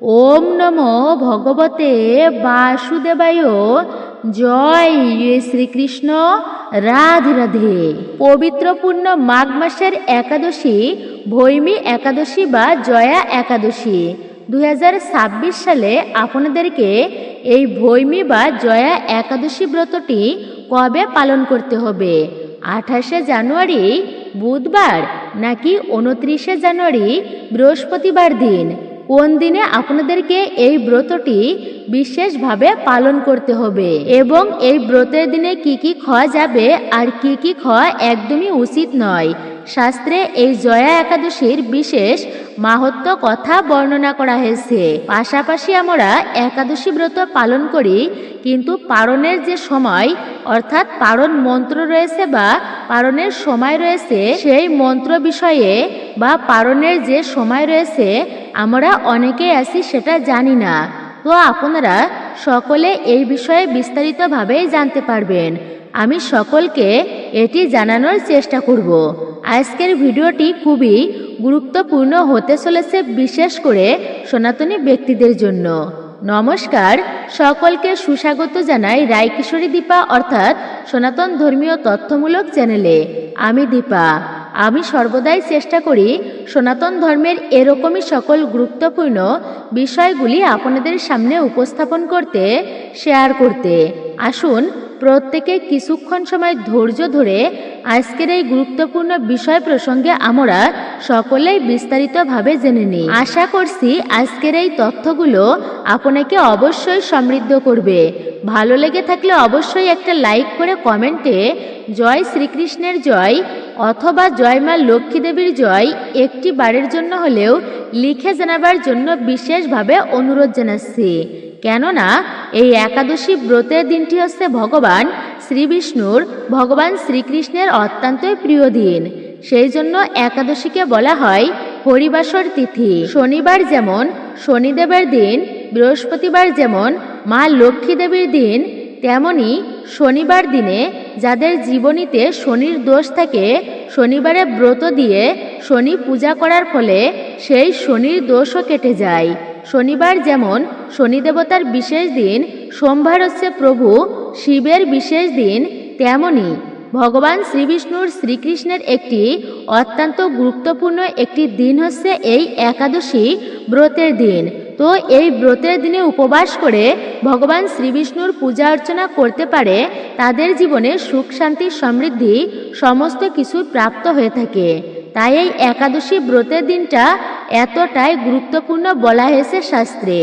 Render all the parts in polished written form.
ওম নমো ভগবতে বাসুদেবায়। জয় শ্রীকৃষ্ণ। রাধে রাধে। পবিত্র পূর্ণ মাঘ মাসের একাদশী ভৈমী একাদশী বা জয়া একাদশী 2026 সালে আপনাদেরকে এই ভৈমী বা জয়া একাদশী ব্রতটি কবে পালন করতে হবে? 28শে জানুয়ারি বুধবার নাকি 29শে জানুয়ারি বৃহস্পতিবার দিন? কোন দিনে আপনাদেরকে এই ব্রতটি বিশেষভাবে পালন করতে হবে এবং এই ব্রতের দিনে কি কি খাওয়া যাবে আর কি কি খাওয়া একদমই উচিত নয়, শাস্ত্রে এই জয়া একাদশীর বিশেষ মাহাত্ম্য কথা বর্ণনা করা হয়েছে। পাশাপাশি আমরা একাদশী ব্রত পালন করি, কিন্তু পালনের যে সময় অর্থাৎ পালন মন্ত্র রয়েছে বা পালনের সময় রয়েছে, সেই মন্ত্র বিষয়ে বা পালনের যে সময় রয়েছে আমরা অনেকেই আছি সেটা জানি না। তো আপনারা সকলে এই বিষয়ে বিস্তারিতভাবে জানতে পারবেন। আমি সকলকে এটি জানানোর চেষ্টা করব। আজকের ভিডিওটি খুবই গুরুত্বপূর্ণ হতে চলেছে, বিশেষ করে সনাতনী ব্যক্তিদের জন্য। নমস্কার, সকলকে সুস্বাগত জানাই রায়কিশোরী দীপা অর্থাৎ সনাতন ধর্মীয় তথ্যমূলক চ্যানেলে। আমি দীপা। আমি সর্বদাই চেষ্টা করি সনাতন ধর্মের এরকমই সকল গুরুত্বপূর্ণ বিষয়গুলি আপনাদের সামনে উপস্থাপন করতে, শেয়ার করতে। আসুন প্রত্যেকে কিছুক্ষণ সময় ধৈর্য ধরে আজকের এই গুরুত্বপূর্ণ বিষয় প্রসঙ্গে আমরা সকলেই বিস্তারিতভাবে জেনে নিই। আশা করছি আজকের এই তথ্যগুলো আপনাকে অবশ্যই সমৃদ্ধ করবে। ভালো লেগে থাকলে অবশ্যই একটা লাইক করে কমেন্টে জয় শ্রীকৃষ্ণের জয় অথবা জয় মা লক্ষ্মী দেবীর জয় একটি বারের জন্য হলেও লিখে জানাবার জন্য বিশেষভাবে অনুরোধ জানাচ্ছি। কেননা এই একাদশী ব্রতের দিনটি হচ্ছে ভগবান শ্রীবিষ্ণুর, ভগবান শ্রীকৃষ্ণের অত্যন্তই প্রিয় দিন। সেই জন্য একাদশীকে বলা হয় হরিবাসর তিথি। শনিবার যেমন শনিদেবের দিন, বৃহস্পতিবার যেমন মা লক্ষ্মী দেবীর দিন, তেমনি শনিবার দিনে যাদের জীবনীতে শনির দোষ থাকে, শনিবারে ব্রত দিয়ে শনি পূজা করার ফলে সেই শনির দোষও কেটে যায়। শনিবার যেমন শনি দেবতার বিশেষ দিন, সোমবার হচ্ছে প্রভু শিবের বিশেষ দিন, তেমনি ভগবান শ্রীবিষ্ণুর শ্রীকৃষ্ণের একটি অত্যন্ত গুরুত্বপূর্ণ একটি দিন হচ্ছে এই একাদশী ব্রতের দিন। তো এই ব্রতের দিনে উপবাস করে ভগবান শ্রীবিষ্ণুর পূজা অর্চনা করতে পারে, তাদের জীবনে সুখ শান্তি সমৃদ্ধি সমস্ত কিছু প্রাপ্ত হয়ে থাকে। তাই এই একাদশী ব্রতের দিনটা এতটাই গুরুত্বপূর্ণ বলা হয়েছে শাস্ত্রে।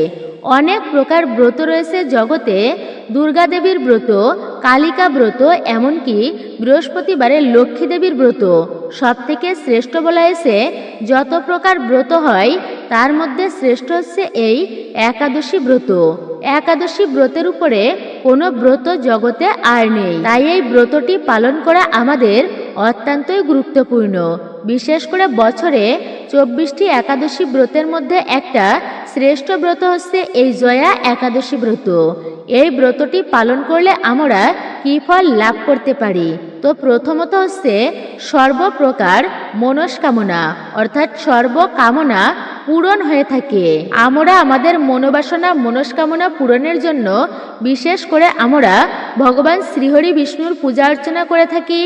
অনেক প্রকার ব্রত রয়েছে জগতে। দুর্গা দেবীর ব্রত, কালিকা ব্রত, এমনকি বৃহস্পতিবারে লক্ষ্মী দেবীর ব্রত সব থেকে শ্রেষ্ঠ বলা হয়েছে। যত প্রকার ব্রত হয় তার মধ্যে শ্রেষ্ঠ হচ্ছে এই একাদশী ব্রত। একাদশী ব্রতের উপরে কোনো ব্রত জগতে আর নেই। তাই এই ব্রতটি পালন করা আমাদের অত্যন্তই গুরুত্বপূর্ণ। বিশেষ করে বছরে 24টি একাদশী ব্রতের মধ্যে একটা শ্রেষ্ঠ ব্রত হচ্ছে এই জয়া একাদশী ব্রত। এই ব্রতটি পালন করলে আমরা কি ফল লাভ করতে পারি? তো প্রথমত হচ্ছে সর্বপ্রকার মনস্কামনা অর্থাৎ সর্বকামনা পূরণ হয়ে থাকে। আমরা আমাদের মনোবাসনা মনস্কামনা পূরণের জন্য বিশেষ করে আমরা ভগবান শ্রীহরি বিষ্ণুর পূজা অর্চনা করে থাকি,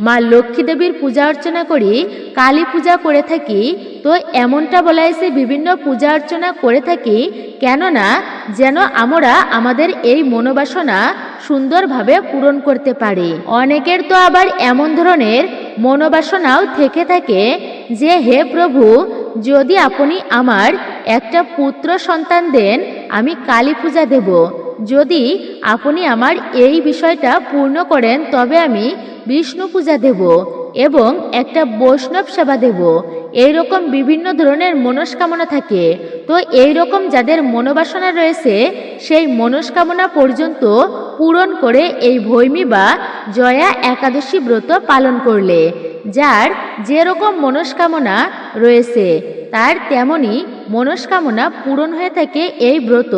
মা লক্ষ্মী দেবীর পূজা অর্চনা করি, কালী পূজা করে থাকি। তো এমনটা বলা হয়েছে বিভিন্ন পূজা অর্চনা করে থাকি কেননা যেন আমরা আমাদের এই মনোবাসনা সুন্দরভাবে পূরণ করতে পারি। অনেকের তো আবার এমন ধরনের মনোবাসনাও থেকে থাকে যে হে প্রভু, যদি আপনি আমার একটা পুত্র সন্তান দেন আমি কালী পূজা দেব, যদি আপনি আমার এই বিষয়টা পূর্ণ করেন তবে আমি বিষ্ণু পূজা দেব এবং একটা বৈষ্ণব সেবা দেব। এইরকম বিভিন্ন ধরনের মনস্কামনা থাকে। তো এইরকম যাদের মনোবাসনা রয়েছে সেই মনস্কামনা পর্যন্ত পূরণ করে এই ভৈমী বা জয়া একাদশী ব্রত পালন করলে যার যেরকম মনস্কামনা রয়েছে তার তেমনি মনস্কামনা পূরণ হয়ে থাকে এই ব্রত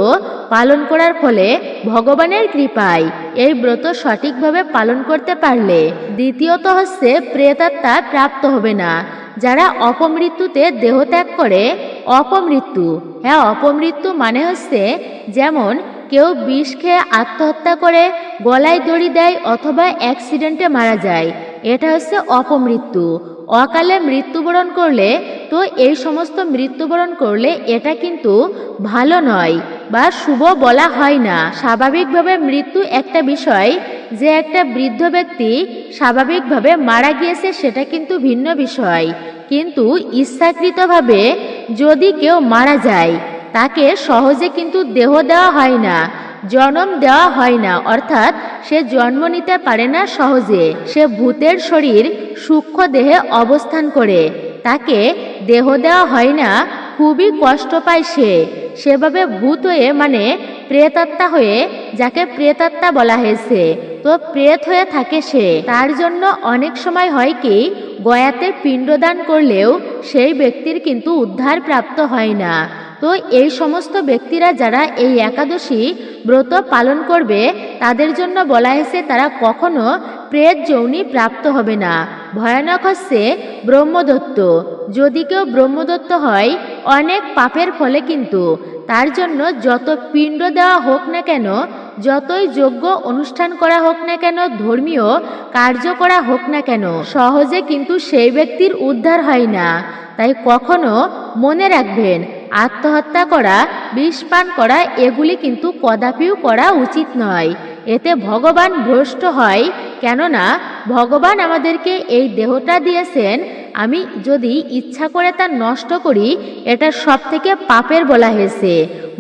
পালন করার ফলে ভগবানের কৃপায়। এই ব্রত সঠিকভাবে পালন করতে পারলে দ্বিতীয়ত হচ্ছে প্রেতাত্মা প্রাপ্ত হবে না। যারা অপমৃত্যুতে দেহত্যাগ করে, অপমৃত্যু, হ্যাঁ অপমৃত্যু মানে হচ্ছে যেমন কেউ বিষ খেয়ে আত্মহত্যা করে, গলায় দড়ি দেয় অথবা অ্যাক্সিডেন্টে মারা যায়, এটা হচ্ছে অপমৃত্যু। অকালে মৃত্যুবরণ করলে তো এই সমস্ত মৃত্যুবরণ করলে এটা কিন্তু ভালো নয় বা শুভ বলা হয় না। স্বাভাবিকভাবে মৃত্যু একটা বিষয়, যে একটা বৃদ্ধ ব্যক্তি স্বাভাবিকভাবে মারা গিয়েছে সেটা কিন্তু ভিন্ন বিষয়, কিন্তু ইচ্ছাকৃতভাবে যদি কেউ মারা যায় তাকে সহজে কিন্তু দেহ দেওয়া হয় না, জন্ম দেওয়া হয় না, অর্থাৎ সে জন্ম নিতে পারে না সহজে। সে ভূতের শরীর সূক্ষ্ম দেহে অবস্থান করে, তাকে দেহ দেওয়া হয় না, খুবই কষ্ট পায় সে। সেভাবে ভূত হয়ে মানে প্রেতাত্মা হয়ে, যাকে প্রেতাত্মা বলা হয়েছে, তো প্রেত হয়ে থাকে সে। তার জন্য অনেক সময় হয় কি, গয়াতে পিণ্ডদান করলেও সেই ব্যক্তির কিন্তু উদ্ধার প্রাপ্ত হয় না। তো এই সমস্ত ব্যক্তিরা যারা এই একাদশী ব্রত পালন করবে তাদের জন্য বলা হয়েছে তারা কখনো প্রেত যোনি প্রাপ্ত হবে না। ভয়ানক হচ্ছে ব্রহ্মদত্ত। যদি কেউ ব্রহ্মদত্ত হয় অনেক পাপের ফলে কিন্তু তার জন্য যত পিণ্ড দেওয়া হোক না কেন, যতই যজ্ঞ অনুষ্ঠান করা হোক না কেন, ধর্মীয় কার্য করা হোক না কেন, সহজে কিন্তু সেই ব্যক্তির উদ্ধার হয় না। তাই কখনো মনে রাখবেন, আত্মহত্যা করা, বিষ পান করা এগুলি কিন্তু কদাপিও করা উচিত নয়। এতে ভগবান ভ্রষ্ট হয়। কেননা ভগবান আমাদেরকে এই দেহটা দিয়েছেন, আমি যদি ইচ্ছা করে তা নষ্ট করি এটা সব থেকে পাপের বলা হয়েছে।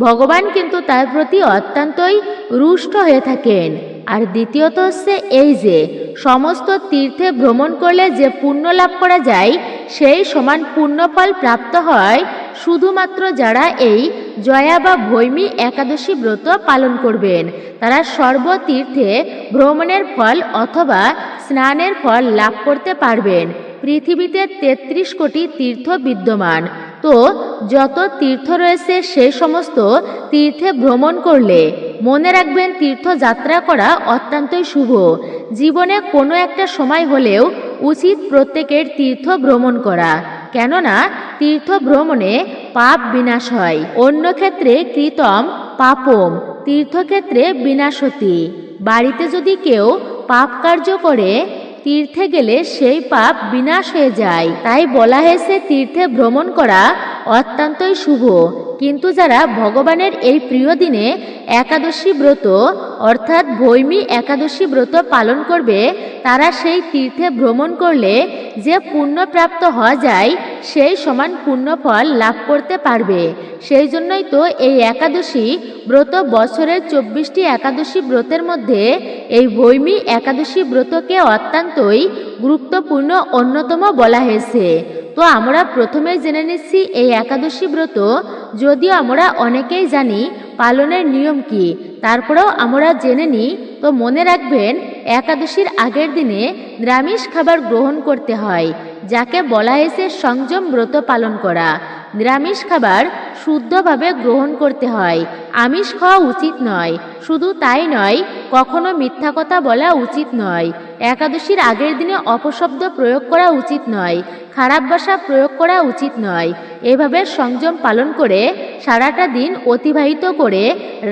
ভগবান কিন্তু তার প্রতি অত্যন্তই রুষ্ট হয়ে থাকেন। আর দ্বিতীয়ত হচ্ছে এই যে সমস্ত তীর্থে ভ্রমণ করলে যে পুণ্য লাভ করা যায় সেই সমান পুণ্যফল প্রাপ্ত হয় শুধুমাত্র যারা এই জয়া বা ভৈমী একাদশী ব্রত পালন করবেন। তারা সর্বতীর্থে ভ্রমণের ফল অথবা স্নানের ফল লাভ করতে পারবেন। পৃথিবীতে 33 কোটি তীর্থ বিদ্যমান, তো যত তীর্থ রয়েছে সেই সমস্ত তীর্থে ভ্রমণ করলে মনে রাখবেন তীর্থযাত্রা করা অত্যন্তই শুভ। জীবনে কোনো একটা সময় হলেও উচিত প্রত্যেকের তীর্থ ভ্রমণ করা, কেননা তীর্থ ভ্রমণে পাপ বিনাশ হয়। অন্য ক্ষেত্রে কৃতম পাপম, তীর্থক্ষেত্রে বিনাশতি। বাড়িতে যদি কেউ পাপ কার্য করে তীর্থে গেলে সেই পাপ বিনাশ হয়ে যায়। তাই বলা হয়েছে তীর্থে ভ্রমণ করা অত্যন্তই শুভ। কিন্তু যারা ভগবানের এই প্রিয় দিনে একাদশী ব্রত অর্থাৎ ভৈমী একাদশী ব্রত পালন করবে, তারা সেই তীর্থে ভ্রমণ করলে যে পুণ্যপ্রাপ্ত হওয়া যায় সেই সমান পুণ্যফল লাভ করতে পারবে। সেই জন্যই তো এই একাদশী ব্রত বছরের 24টি একাদশী ব্রতের মধ্যে এই ভৈমী একাদশী ব্রতকে অত্যন্তই গুরুত্বপূর্ণ অন্যতম বলা হয়েছে। তো আমরা প্রথমে জেনে নিচ্ছি এই একাদশী ব্রত, যদিও আমরা অনেকেই জানি পালনের নিয়ম কি, তারপরেও আমরা জেনে নিই। তো মনে রাখবেন একাদশীর আগের দিনে নিরামিষ খাবার গ্রহণ করতে হয়, যাকে বলা হয়েছে সংযম ব্রত পালন করা। নিরামিষ খাবার শুদ্ধভাবে গ্রহণ করতে হয়, আমিষ খাওয়া উচিত নয়। শুধু তাই নয়, কখনো মিথ্যা কথা বলা উচিত নয়। একাদশীর আগের দিনে অপশব্দ প্রয়োগ করা উচিত নয়, খারাপ ভাষা প্রয়োগ করা উচিত নয়। এভাবে সংযম পালন করে সারাটা দিন অতিবাহিত করে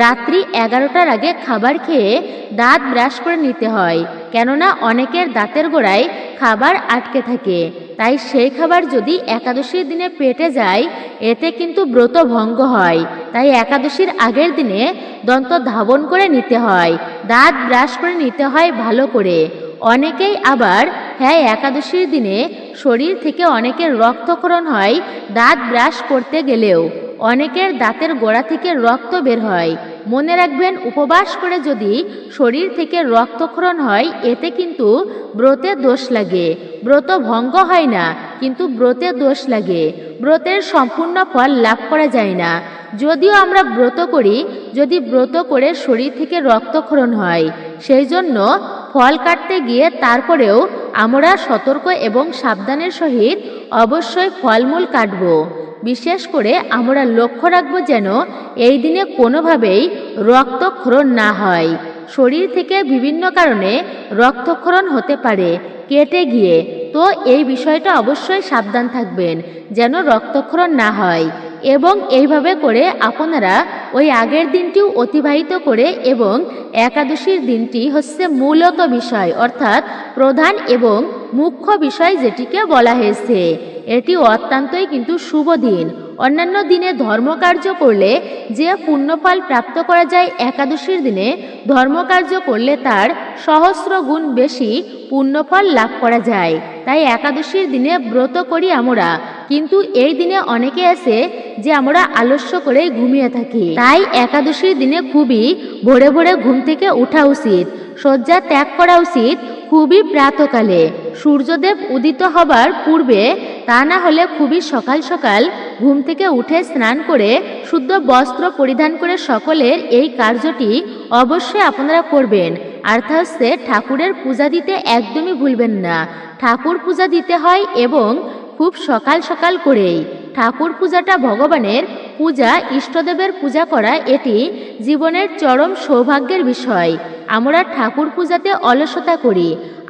রাত্রি 11টার আগে খাবার খেয়ে দাঁত ব্রাশ করে নিতে হয়, কেননা অনেকের দাঁতের গোড়ায় খাবার আটকে থাকে। তাই সেই খাবার যদি একাদশীর দিনে পেটে যায় এতে কিন্তু ব্রত ভঙ্গ হয়। তাই একাদশীর আগের দিনে দন্ত ধাবন করে নিতে হয়, দাঁত ব্রাশ করে নিতে হয় ভালো করে। অনেকেই আবার একাদশীর দিনে শরীর থেকে অনেকের রক্তক্ষরণ হয় দাঁত ব্রাশ করতে গেলেও, অনেকের দাঁতের গোড়া থেকে রক্ত বের হয়। মনে রাখবেন উপবাস করে যদি শরীর থেকে রক্তক্ষরণ হয় এতে কিন্তু ব্রতে দোষ লাগে। ব্রত ভঙ্গ হয় না, কিন্তু ব্রতে দোষ লাগে। ব্রতের সম্পূর্ণ ফল লাভ করা যায় না। যদিও আমরা ব্রত করি, যদি ব্রত করে শরীর থেকে রক্তক্ষরণ হয়, সেই জন্য ফল কাটতে গিয়ে তারপরেও আমরা সতর্ক এবং সাবধানের সহিত অবশ্যই ফলমূল কাটব। বিশেষ করে আমরা লক্ষ্য রাখবো যেন এই দিনে কোনোভাবেই রক্তক্ষরণ না হয়। শরীর থেকে বিভিন্ন কারণে রক্তক্ষরণ হতে পারে কেটে গিয়ে, তো এই বিষয়টা অবশ্যই সাবধান থাকবেন যেন রক্তক্ষরণ না হয়। এবং এইভাবে করে আপনারা ওই আগের দিনটিও অতিবাহিত করে, এবং একাদশীর দিনটি হচ্ছে মূলত বিষয় অর্থাৎ প্রধান এবং মুখ্য বিষয় যেটিকে বলা হয়েছে। এটি অত্যন্তই কিন্তু শুভ দিন। অন্যান্য দিনে ধর্মকার্য করলে যে পুণ্যফল প্রাপ্ত করা যায়, একাদশীর দিনে ধর্মকার্য করলে তার সহস্র গুণ বেশি পুণ্যফল লাভ করা যায়। তাই একাদশীর দিনে ব্রত করি আমরা, কিন্তু এই দিনে অনেকে আছে যে আমরা আলস্য করে ঘুমিয়ে থাকি। তাই একাদশীর দিনে খুবই ভোরে ভোরে ঘুম থেকে ওঠা উচিত, শয্যা ত্যাগ করা উচিত খুবই প্রাতকালে, সূর্যদেব উদিত হবার পূর্বে। তা না হলে খুবই সকাল সকাল ঘুম থেকে উঠে স্নান করে শুদ্ধ বস্ত্র পরিধান করে সকলের এই কার্যটি অবশ্যই আপনারা করবেন। অর্থাৎ হচ্ছে ঠাকুরের পূজা দিতে একদমই ভুলবেন না। ঠাকুর পূজা দিতে হয় এবং খুব সকাল সকাল করেই। ঠাকুর পূজাটা ভগবানের পূজা, ইষ্টদেবের পূজা করা এটি জীবনের চরম সৌভাগ্যের বিষয়। আমরা ঠাকুর পূজাতে অলসতা করি,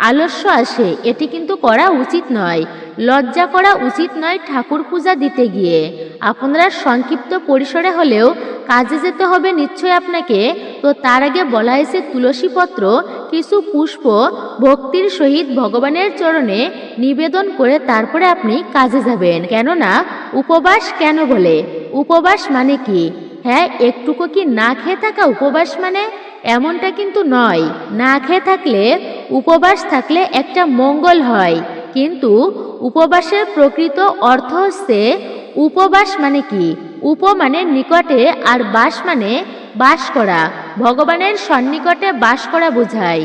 আলস্য আসে, এটি কিন্তু করা উচিত নয়। লজ্জা করা উচিত নয় ঠাকুর পূজা দিতে গিয়ে। আপনারা সংক্ষিপ্ত পরিসরে হলেও কাজে যেতে হবে নিশ্চয় আপনাকে। তো তার আগে বলা হয়েছে তুলসী পত্র, কিছু পুষ্প ভক্তির সহিত ভগবানের চরণে নিবেদন করে তারপরে আপনি কাজে যাবেন। কেননা উপবাস কেন বলে? উপবাস মানে কি? হ্যাঁ, একটুকু কি না খেয়ে থাকা উপবাস মানে? এমনটা কিন্তু নয়। না খেয়ে থাকলে, উপবাস থাকলে একটা মঙ্গল হয়, কিন্তু উপবাসের প্রকৃত অর্থ হচ্ছে, উপবাস মানে কি? উপ মানে নিকটে, আর বাস মানে বাস করা, ভগবানের সন্নিকটে বাস করা বোঝায়।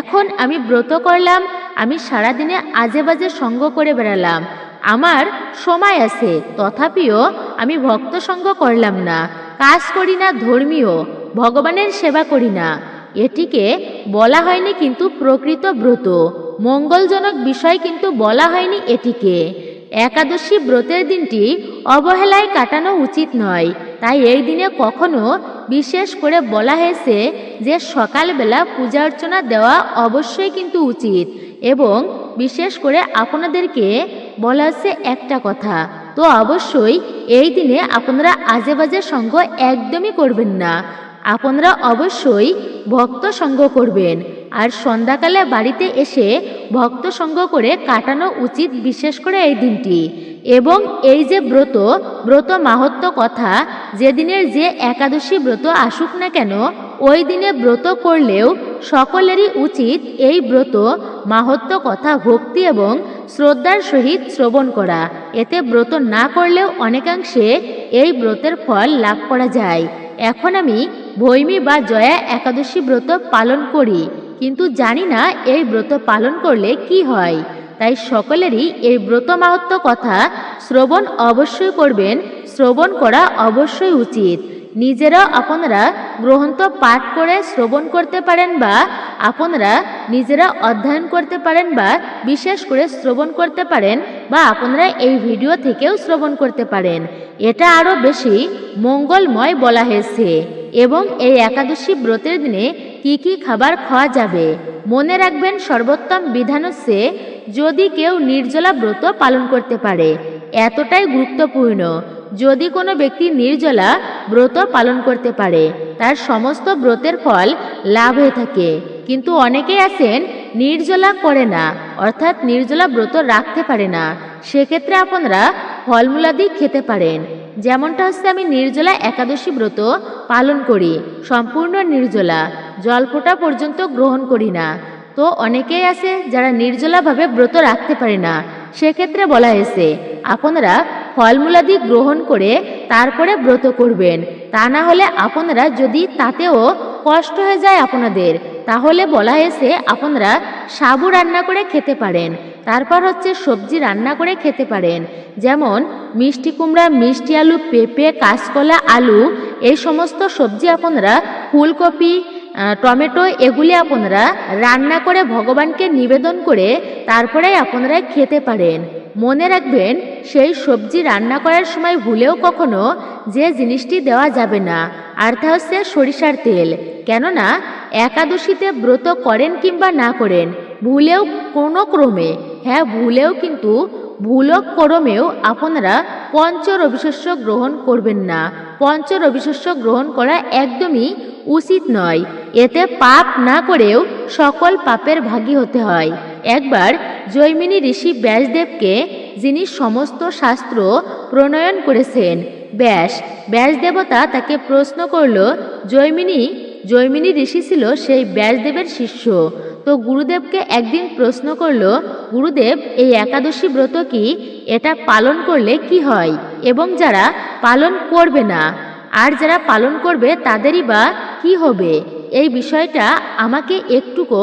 এখন আমি ব্রত করলাম, আমি সারাদিনে আজে বাজে সঙ্গ করে বেড়ালাম, আমার সময় আছে, তথাপিও আমি ভক্ত সঙ্গ করলাম না, কাজ করি না ধর্মীয়, ভগবানের সেবা করি না, এটিকে বলা হয়নি কিন্তু প্রকৃত ব্রত, মঙ্গলজনক বিষয় কিন্তু বলা হয়নি এটিকে। একাদশী ব্রতের দিনটি অবহেলায় কাটানো উচিত নয়। তাই এই দিনে কখনো বিশেষ করে বলা হয়েছে যে সকালবেলা পূজা অর্চনা দেওয়া অবশ্যই কিন্তু উচিত। এবং বিশেষ করে আপনাদেরকে বলা হচ্ছে একটা কথা, তো অবশ্যই এই দিনে আপনারা আজে বাজে সঙ্গ একদমই করবেন না। আপনারা অবশ্যই ভক্ত সঙ্গ করবেন, আর সন্ধ্যাকালে বাড়িতে এসে ভক্ত সঙ্গ করে কাটানো উচিত, বিশেষ করে এই দিনটি। এবং এই যে ব্রত, ব্রত মাহাত্ম্য কথা, যেদিনের যে একাদশী ব্রত আসুক না কেন, ওই দিনে ব্রত করলেও সকলেরই উচিত এই ব্রত মাহাত্ম্য কথা ভক্তি এবং শ্রদ্ধার সহিত শ্রবণ করা। এতে ব্রত না করলেও অনেকাংশে এই ব্রতের ফল লাভ করা যায়। এখন আমি ভৈমী বা জয়া একাদশী ব্রত পালন করি, কিন্তু জানি না এই ব্রত পালন করলে কি হয়। তাই সকলেরই এই ব্রত মাহাত্ম্য কথা শ্রবণ অবশ্যই করবেন, শ্রবণ করা অবশ্যই উচিত। নিজেরাও আপনারা গ্রন্থ পাঠ করে শ্রবণ করতে পারেন, বা আপনারা নিজেরা অধ্যয়ন করতে পারেন, বা বিশেষ করে শ্রবণ করতে পারেন, বা আপনারা এই ভিডিও থেকেও শ্রবণ করতে পারেন। এটা আরও বেশি মঙ্গলময় বলা হয়েছে। এবং এই একাদশী ব্রতের দিনে কি কি খাবার খাওয়া যাবে মনে রাখবেন। সর্বোত্তম বিধান হচ্ছে যদি কেউ নির্জলা ব্রত পালন করতে পারে, এতটাই গুরুত্বপূর্ণ। যদি কোনো ব্যক্তি নির্জলা ব্রত পালন করতে পারে, তার সমস্ত ব্রতের ফল লাভ হয়ে থাকে। কিন্তু অনেকেই আছেন নির্জলা করে না, অর্থাৎ নির্জলা ব্রত রাখতে পারে না। সেক্ষেত্রে আপনারা ফলমূলাদি খেতে পারেন। যেমনটা হচ্ছে আমি নির্জলা একাদশী ব্রত পালন করি, সম্পূর্ণ নির্জলা, জল ফোঁটা পর্যন্ত গ্রহণ করি না। তো অনেকেই আছে যারা নির্জলাভাবে ব্রত রাখতে পারে না, সেক্ষেত্রে বলা হয়েছে আপনারা ফলমূলাদি গ্রহণ করে তারপরে ব্রত করবেন। তা না হলে আপনারা যদি তাতেও কষ্ট হয়ে যায় আপনাদের, তাহলে বলা হয়েছে আপনারা সাবু রান্না করে খেতে পারেন, তারপর হচ্ছে সবজি রান্না করে খেতে পারেন। যেমন মিষ্টি কুমড়া, মিষ্টি আলু, পেঁপে, কাঁচকলা, আলু, এই সমস্ত সবজি আপনারা, ফুলকপি, টমেটো, এগুলি আপনারা রান্না করে ভগবানকে নিবেদন করে তারপরে আপনারা খেতে পারেন। মনে রাখবেন সেই সবজি রান্না করার সময় ভুলেও কখনো যে জিনিসটি দেওয়া যাবে না, আর তা হচ্ছে সরিষার তেল। কেননা একাদশীতে ব্রত করেন কিংবা না করেন, ভুলেও কোনো ক্রমে, হ্যাঁ ভুলেও কিন্তু ভুলক ক্রমেও আপনারা পঞ্চরবিশস্য গ্রহণ করবেন না। পঞ্চরবিশস্য গ্রহণ করা একদমই উচিত নয়। এতে পাপ না করেও সকল পাপের ভাগী হতে হয়। একবার জৈমিনী ঋষি ব্যাসদেবকে, যিনি সমস্ত শাস্ত্র প্রণয়ন করেছেন, ব্যাসদেবতা তাকে প্রশ্ন করল, জৈমিনী ঋষি ছিল সেই ব্যাসদেবের শিষ্য। তো গুরুদেবকে একদিন প্রশ্ন করল, গুরুদেব এই একাদশী ব্রত কি, এটা পালন করলে কি হয়, এবং যারা পালন করবে না আর যারা পালন করবে তাদেরই বা কি হবে, এই বিষয়টা আমাকে একটুকু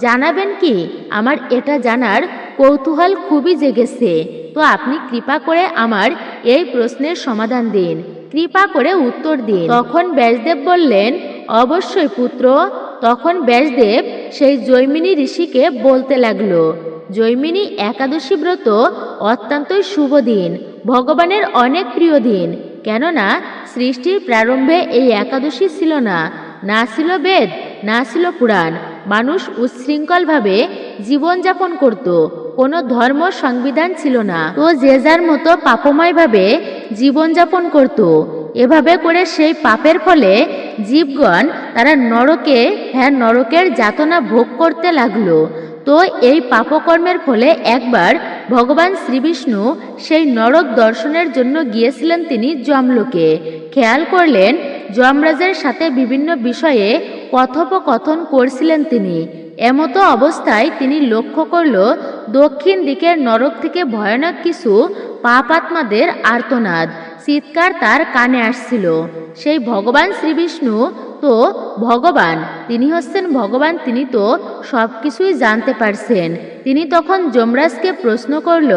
জানাবেন কি? আমার এটা জানার কৌতূহল খুবই জেগেছে। তো আপনি কৃপা করে আমার এই প্রশ্নের সমাধান দিন, কৃপা করে উত্তর দিন। তখন ব্যাসদেব বললেন, অবশ্যই পুত্র। তখন ব্যাসদেব সেই জৈমিনী ঋষিকে বলতে লাগলো, জৈমিনী একাদশী ব্রত অত্যন্তই শুভ দিন, ভগবানের অনেক প্রিয় দিন। কেননা সৃষ্টির প্রারম্ভে এই একাদশী ছিল না, না ছিল বেদ, না ছিল পুরাণ। মানুষ উচ্ছৃঙ্খলভাবে জীবনযাপন করত, কোনো ধর্ম সংবিধান ছিল না। তো যে যার মতো পাপময়ভাবে জীবনযাপন করত। এভাবে করে সেই পাপের ফলে জীবগণ তারা নরকের যাতনা ভোগ করতে লাগলো। তো এই পাপকর্মের ফলে একবার ভগবান শ্রীবিষ্ণু সেই নরক দর্শনের জন্য গিয়েছিলেন তিনি যমলোকে। খেয়াল করলেন যমরাজের সাথে বিভিন্ন বিষয়ে কথোপকথন করছিলেন তিনি। এমতো অবস্থায় তিনি লক্ষ্য করল দক্ষিণ দিকের নরক থেকে ভয়ানক কিছু পাপাত্মাদের আর্তনাদ, চিৎকার তার কানে আসছিল। সেই ভগবান শ্রীবিষ্ণু তো ভগবান, তিনি হচ্ছেন ভগবান, তিনি তো সব কিছুই জানতে পারছেন। তিনি তখন যমরাজকে প্রশ্ন করল,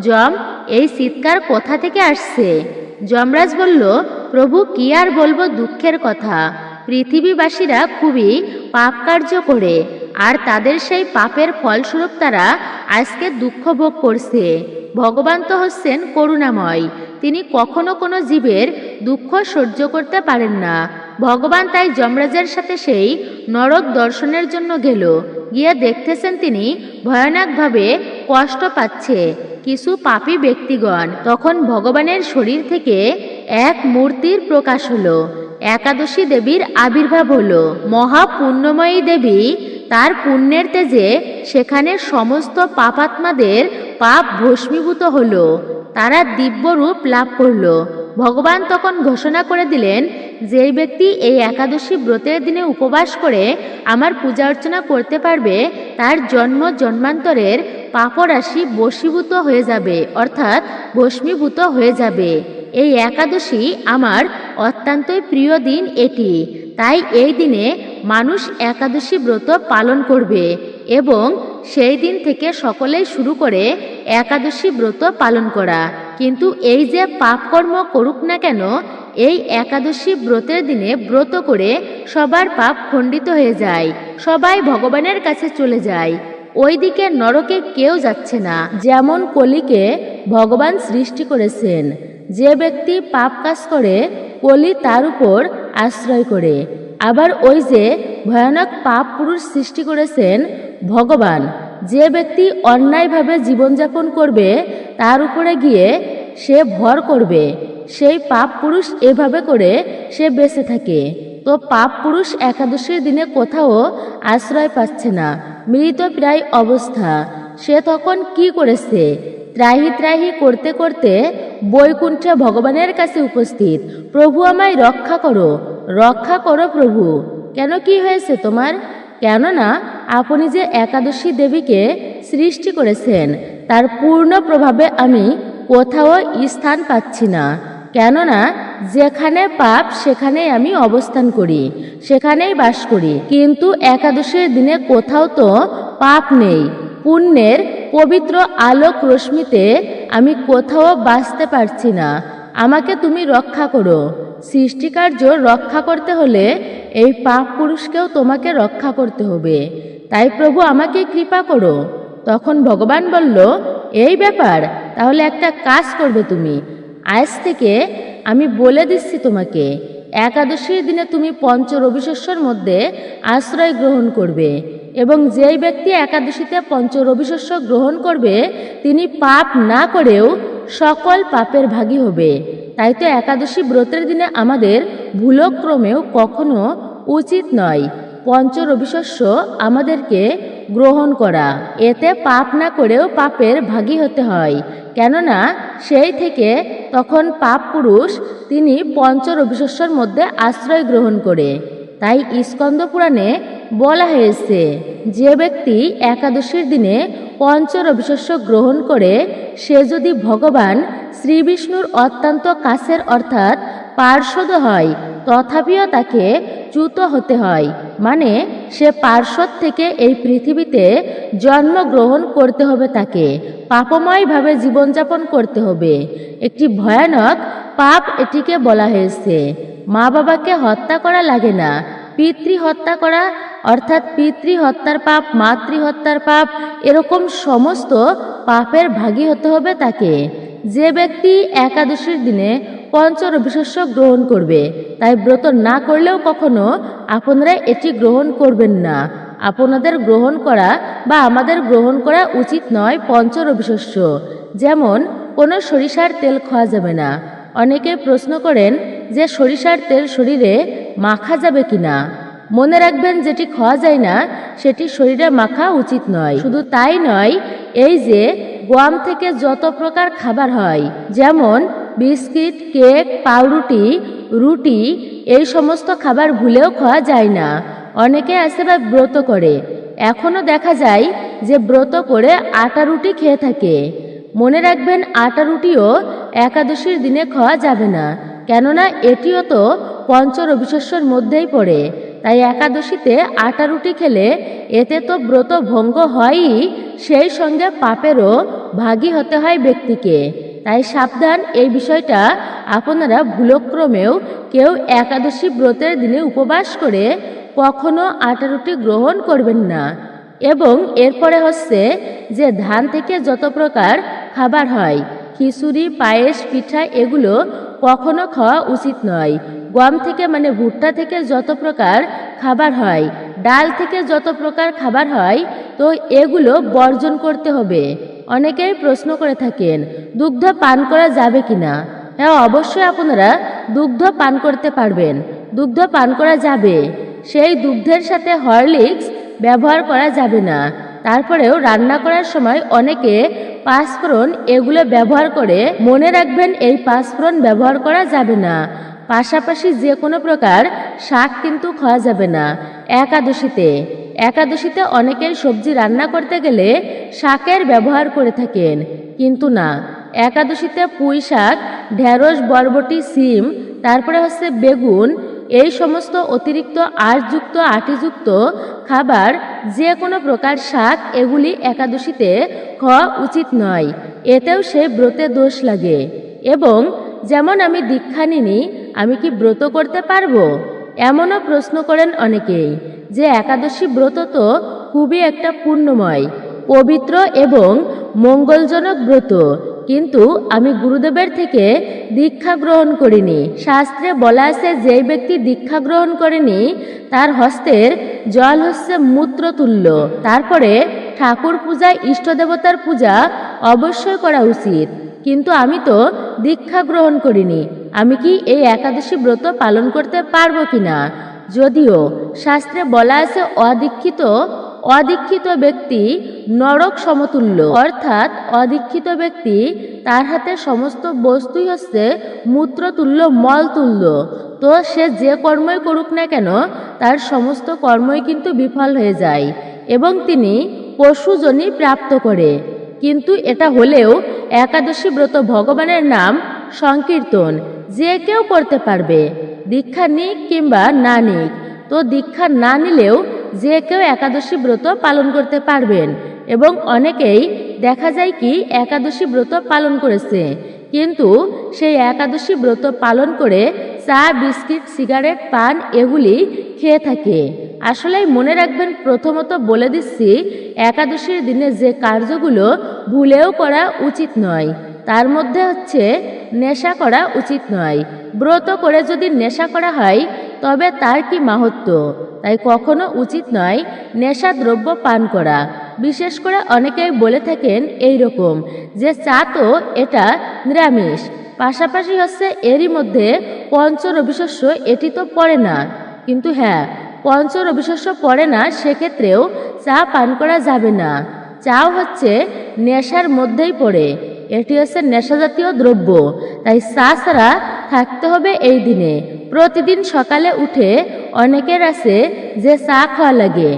যম, এই চিৎকার কোথা থেকে আসছে? যমরাজ বলল, প্রভু কি আর বলবো দুঃখের কথা, পৃথিবীবাসীরা খুবই পাপ কার্য করে, আর তাদের সেই পাপের ফলস্বরূপ তারা আজকে দুঃখ ভোগ করছে। ভগবান তো হচ্ছেন করুণাময়, তিনি কখনো কোনো জীবের দুঃখ সহ্য করতে পারেন না। ভগবান তাই যমরাজের সাথে সেই নরক দর্শনের জন্য গেল। গিয়ে দেখতেছেন তিনি ভয়ানকভাবে কষ্ট পাচ্ছে কিছু পাপী ব্যক্তিগণ। তখন ভগবানের শরীর থেকে এক মূর্তির প্রকাশ হলো, একাদশী দেবীর আবির্ভাব হলো। মহাপুণ্যময়ী দেবী তার পুণ্যের তেজে সেখানে সমস্ত পাপাত্মাদের পাপ ভস্মীভূত হলো, তারা দিব্য রূপ লাভ করলো। ভগবান তখন ঘোষণা করে দিলেন, যেই ব্যক্তি এই একাদশী ব্রতের দিনে উপবাস করে আমার পূজা অর্চনা করতে পারবে, তার জন্ম জন্মান্তরের পাপরাশি বশীভূত হয়ে যাবে, অর্থাৎ ভস্মীভূত হয়ে যাবে। এই একাদশী আমার অত্যন্তই প্রিয় দিন এটি, তাই এই দিনে মানুষ একাদশী ব্রত পালন করবে এবং সেই দিন থেকে সকলেই শুরু করে একাদশী ব্রত পালন করা। কিন্তু এই যে পাপকর্ম করুক না কেন, এই একাদশী ব্রতের দিনে ব্রত করে সবার পাপ খণ্ডিত হয়ে যায়, সবাই ভগবানের কাছে চলে যায়। ওইদিকে নরকে কেউ যাচ্ছে না। যেমন কলিকে ভগবান সৃষ্টি করেছেন, যে ব্যক্তি পাপ কাজ করে কলি তার উপর আশ্রয় করে। আবার ওই যে ভয়ানক পাপ পুরুষ সৃষ্টি করেছেন ভগবান, যে ব্যক্তি অন্যায়ভাবে জীবনযাপন করবে তার উপরে গিয়ে সে ভর করবে, সেই পাপ পুরুষ এভাবে করে সে বেঁচে থাকে। তো পাপ পুরুষ একাদশীর দিনে কোথাও আশ্রয় পাচ্ছে না, মৃত প্রায় অবস্থা। সে তখন কি করেছে? ত্রাহি ত্রাহি করতে করতে বৈকুণ্ঠে ভগবানের কাছে উপস্থিত, প্রভু আমায় রক্ষা করো, রক্ষা করো প্রভু। কেন, কি হয়েছে তোমার? কেননা আপনি যে একাদশী দেবীকে সৃষ্টি করেছেন তার পূর্ণ প্রভাবে আমি কোথাও স্থান পাচ্ছি না। কেননা যেখানে পাপ সেখানেই আমি অবস্থান করি, সেখানেই বাস করি, কিন্তু একাদশীর দিনে কোথাও তো পাপ নেই। পুণ্যের পবিত্র আলোক রশ্মিতে আমি কোথাও বাঁচতে পারছি না। আমাকে তুমি রক্ষা করো। সৃষ্টিকার্য রক্ষা করতে হলে এই পাপ পুরুষকেও তোমাকে রক্ষা করতে হবে, তাই প্রভু আমাকে কৃপা করো। তখন ভগবান বলল, এই ব্যাপার, তাহলে একটা কাজ করবে তুমি। আজ থেকে আমি বলে দিচ্ছি তোমাকে, একাদশীর দিনে তুমি পঞ্চ রবিশস্যর মধ্যে আশ্রয় গ্রহণ করবে, এবং যেই ব্যক্তি একাদশীতে পঞ্চ রবিশস্য গ্রহণ করবে তিনি পাপ না করেও সকল পাপের ভাগী হবে। তাই তো একাদশী ব্রতের দিনে আমাদের ভুলক্রমেও কখনো উচিত নয় পঞ্চ রবিশস্য আমাদেরকে গ্রহণ করা। এতে পাপ না করেও পাপের ভাগী হতে হয়, কেননা সেই থেকে তখন পাপ পুরুষ তিনি পঞ্চ রবিশস্যর মধ্যে আশ্রয় গ্রহণ করে। তাই স্কন্দ পুরাণে বলা হয়েছে, যে ব্যক্তি একাদশীর দিনে পঞ্চ রবিশস্য গ্রহণ করে সে যদি ভগবান শ্রী বিষ্ণুর অত্যন্ত কাছের অর্থাৎ পার্শ্বদ হয় তথাপিও তাকে চ্যুত হতে হয়, মানে সে পার্শ্বদ থেকে এই পৃথিবীতে জন্মগ্রহণ করতে হবে, তাকে পাপময়ভাবে জীবনযাপন করতে হবে। একটি ভয়ানক পাপ এটিকে বলা হয়েছে। মা বাবাকে হত্যা করা লাগে না, পিতৃ হত্যা করা অর্থাৎ পিতৃ হত্যার পাপ, মাতৃহত্যার পাপ, এরকম সমস্ত পাপের ভাগী হতে হবে তাকে। যে ব্যক্তি একাদশীর দিনে পঞ্চ রবিশস্য গ্রহণ করবে, তাই ব্রত না করলেও কখনো আপনারা এটি গ্রহণ করবেন না। আপনাদের গ্রহণ করা বা আমাদের গ্রহণ করা উচিত নয় পঞ্চ রবিশস্য। যেমন কোনো সরিষার তেল খাওয়া যাবে না। অনেকে প্রশ্ন করেন যে সরিষার তেল শরীরে মাখা যাবে কিনা। মনে রাখবেন, যেটি খাওয়া যায় না সেটি শরীরে মাখা উচিত নয়। শুধু তাই নয়, এই যে গম থেকে যত প্রকার খাবার হয়, যেমন বিস্কিট, কেক, পাউরুটি, রুটি, এই সমস্ত খাবার ভুলেও খাওয়া যায় না। অনেকে আসে বা ব্রত করে, এখনো দেখা যায় যে ব্রত করে আটা রুটি খেয়ে থাকে। মনে রাখবেন, আটা রুটিও একাদশীর দিনে খাওয়া যাবে না, কেননা এটিও তো পঞ্চ রবিশস্যর মধ্যেই পড়ে। তাই একাদশীতে আটা রুটি খেলে এতে তো ব্রত ভঙ্গ হয়ই, সেই সঙ্গে পাপেরও ভাগী হতে হয় ব্যক্তিকে। তাই সাবধান, এই বিষয়টা আপনারা ভুলক্রমেও কেউ একাদশী ব্রতের দিনে উপবাস করে কখনো আটা রুটি গ্রহণ করবেন না। এবং এরপরে হচ্ছে যে ধান থেকে যত প্রকার খাবার হয়, খিচুড়ি, পায়েস, পিঠা, এগুলো কখনো খাওয়া উচিত নয়। গম থেকে মানে ভুট্টা থেকে যত প্রকার খাবার হয়, ডাল থেকে যত প্রকার খাবার হয়, তো এগুলো বর্জন করতে হবে। অনেকেই প্রশ্ন করে থাকেন দুগ্ধ পান করা যাবে কিনা। হ্যাঁ, অবশ্যই আপনারা দুগ্ধ পান করতে পারবেন, দুগ্ধ পান করা যাবে। সেই দুগ্ধের সাথে হরলিক্স ব্যবহার করা যাবে না। তারপরেও রান্না করার সময় অনেকে পাঁচফোড়ন এগুলো ব্যবহার করে, মনে রাখবেন এই পাঁচফোড়ন ব্যবহার করা যাবে না। পাশাপাশি যে কোনো প্রকার শাক কিন্তু খাওয়া যাবে না একাদশীতে। একাদশীতে অনেকেই সবজি রান্না করতে গেলে শাকের ব্যবহার করে থাকেন, কিন্তু না, একাদশীতে পুঁই শাক, ঢেঁড়স, বরবটি, সিম, তারপরে হচ্ছে বেগুন, এই সমস্ত অতিরিক্ত আঁশযুক্ত, আটিযুক্ত খাবার, যে কোনো প্রকার শাক, এগুলি একাদশীতে খাওয়া উচিত নয়। এতেও সে ব্রতে দোষ লাগে। এবং যেমন আমি দীক্ষা নিনি, আমি কি ব্রত করতে পারবো? এমনও প্রশ্ন করেন অনেকেই, যে একাদশী ব্রত তো খুবই একটা পুণ্যময়, পবিত্র এবং মঙ্গলজনক ব্রত, কিন্তু আমি গুরুদেবের থেকে দীক্ষা গ্রহণ করিনি। শাস্ত্রে বলা আছে, যেই ব্যক্তি দীক্ষা গ্রহণ করেনি তার হস্তের জল হচ্ছে মূত্রতুল্য। তারপরে ঠাকুর পূজা, ইষ্ট দেবতার পূজা অবশ্যই করা উচিত, কিন্তু আমি তো দীক্ষা গ্রহণ করিনি, আমি কি এই একাদশী ব্রত পালন করতে পারবো কিনা? যদিও শাস্ত্রে বলা আছে অদীক্ষিত ব্যক্তি নরক সমতুল্য, অর্থাৎ অদীক্ষিত ব্যক্তি তার হাতে সমস্ত বস্তুই হচ্ছে মূত্রতুল্য, মলতুল্য। তো সে যে কর্মই করুক না কেন তার সমস্ত কর্মই কিন্তু বিফল হয়ে যায় এবং তিনি পশুজনি প্রাপ্ত করে। কিন্তু এটা হলেও একাদশী ব্রত ভগবানের নাম সংকীর্তন যে কেউ করতে পারবে, দীক্ষা নিক কিংবা না নিক। তো দীক্ষা না নিলেও যে কেউ একাদশী ব্রত পালন করতে পারবেন। এবং অনেকেই দেখা যায় কি একাদশী ব্রত পালন করেছে, কিন্তু সেই একাদশী ব্রত পালন করে চা, বিস্কিট, সিগারেট, পান এগুলি খেয়ে থাকে। আসলে মনে রাখবেন, প্রথমত বলে দিচ্ছি, একাদশীর দিনে যে কার্যগুলো ভুলেও করা উচিত নয় তার মধ্যে হচ্ছে নেশা করা উচিত নয়। ব্রত করে যদি নেশা করা হয় তবে তার কি মাহাত্ম্য, তাই কখনো উচিত নয় নেশা দ্রব্য পান করা। বিশেষ করে অনেকেই বলে থাকেন এই রকম যে চা তো এটা নিরামিষ, পাশাপাশি হচ্ছে এরই মধ্যে পঞ্চ রবিশস্য এটি তো পড়ে না। কিন্তু হ্যাঁ, পঞ্চ রবিশস্য পড়ে না, সেক্ষেত্রেও চা পান করা যাবে না। চাও হচ্ছে নেশার মধ্যেই পড়ে, এটি হচ্ছে নেশাজাতীয় দ্রব্য, তাই চা ছাড়া থাকতে হবে এই দিনে। প্রতিদিন সকালে উঠে অনেকের আছে যে চা খাওয়া লাগে,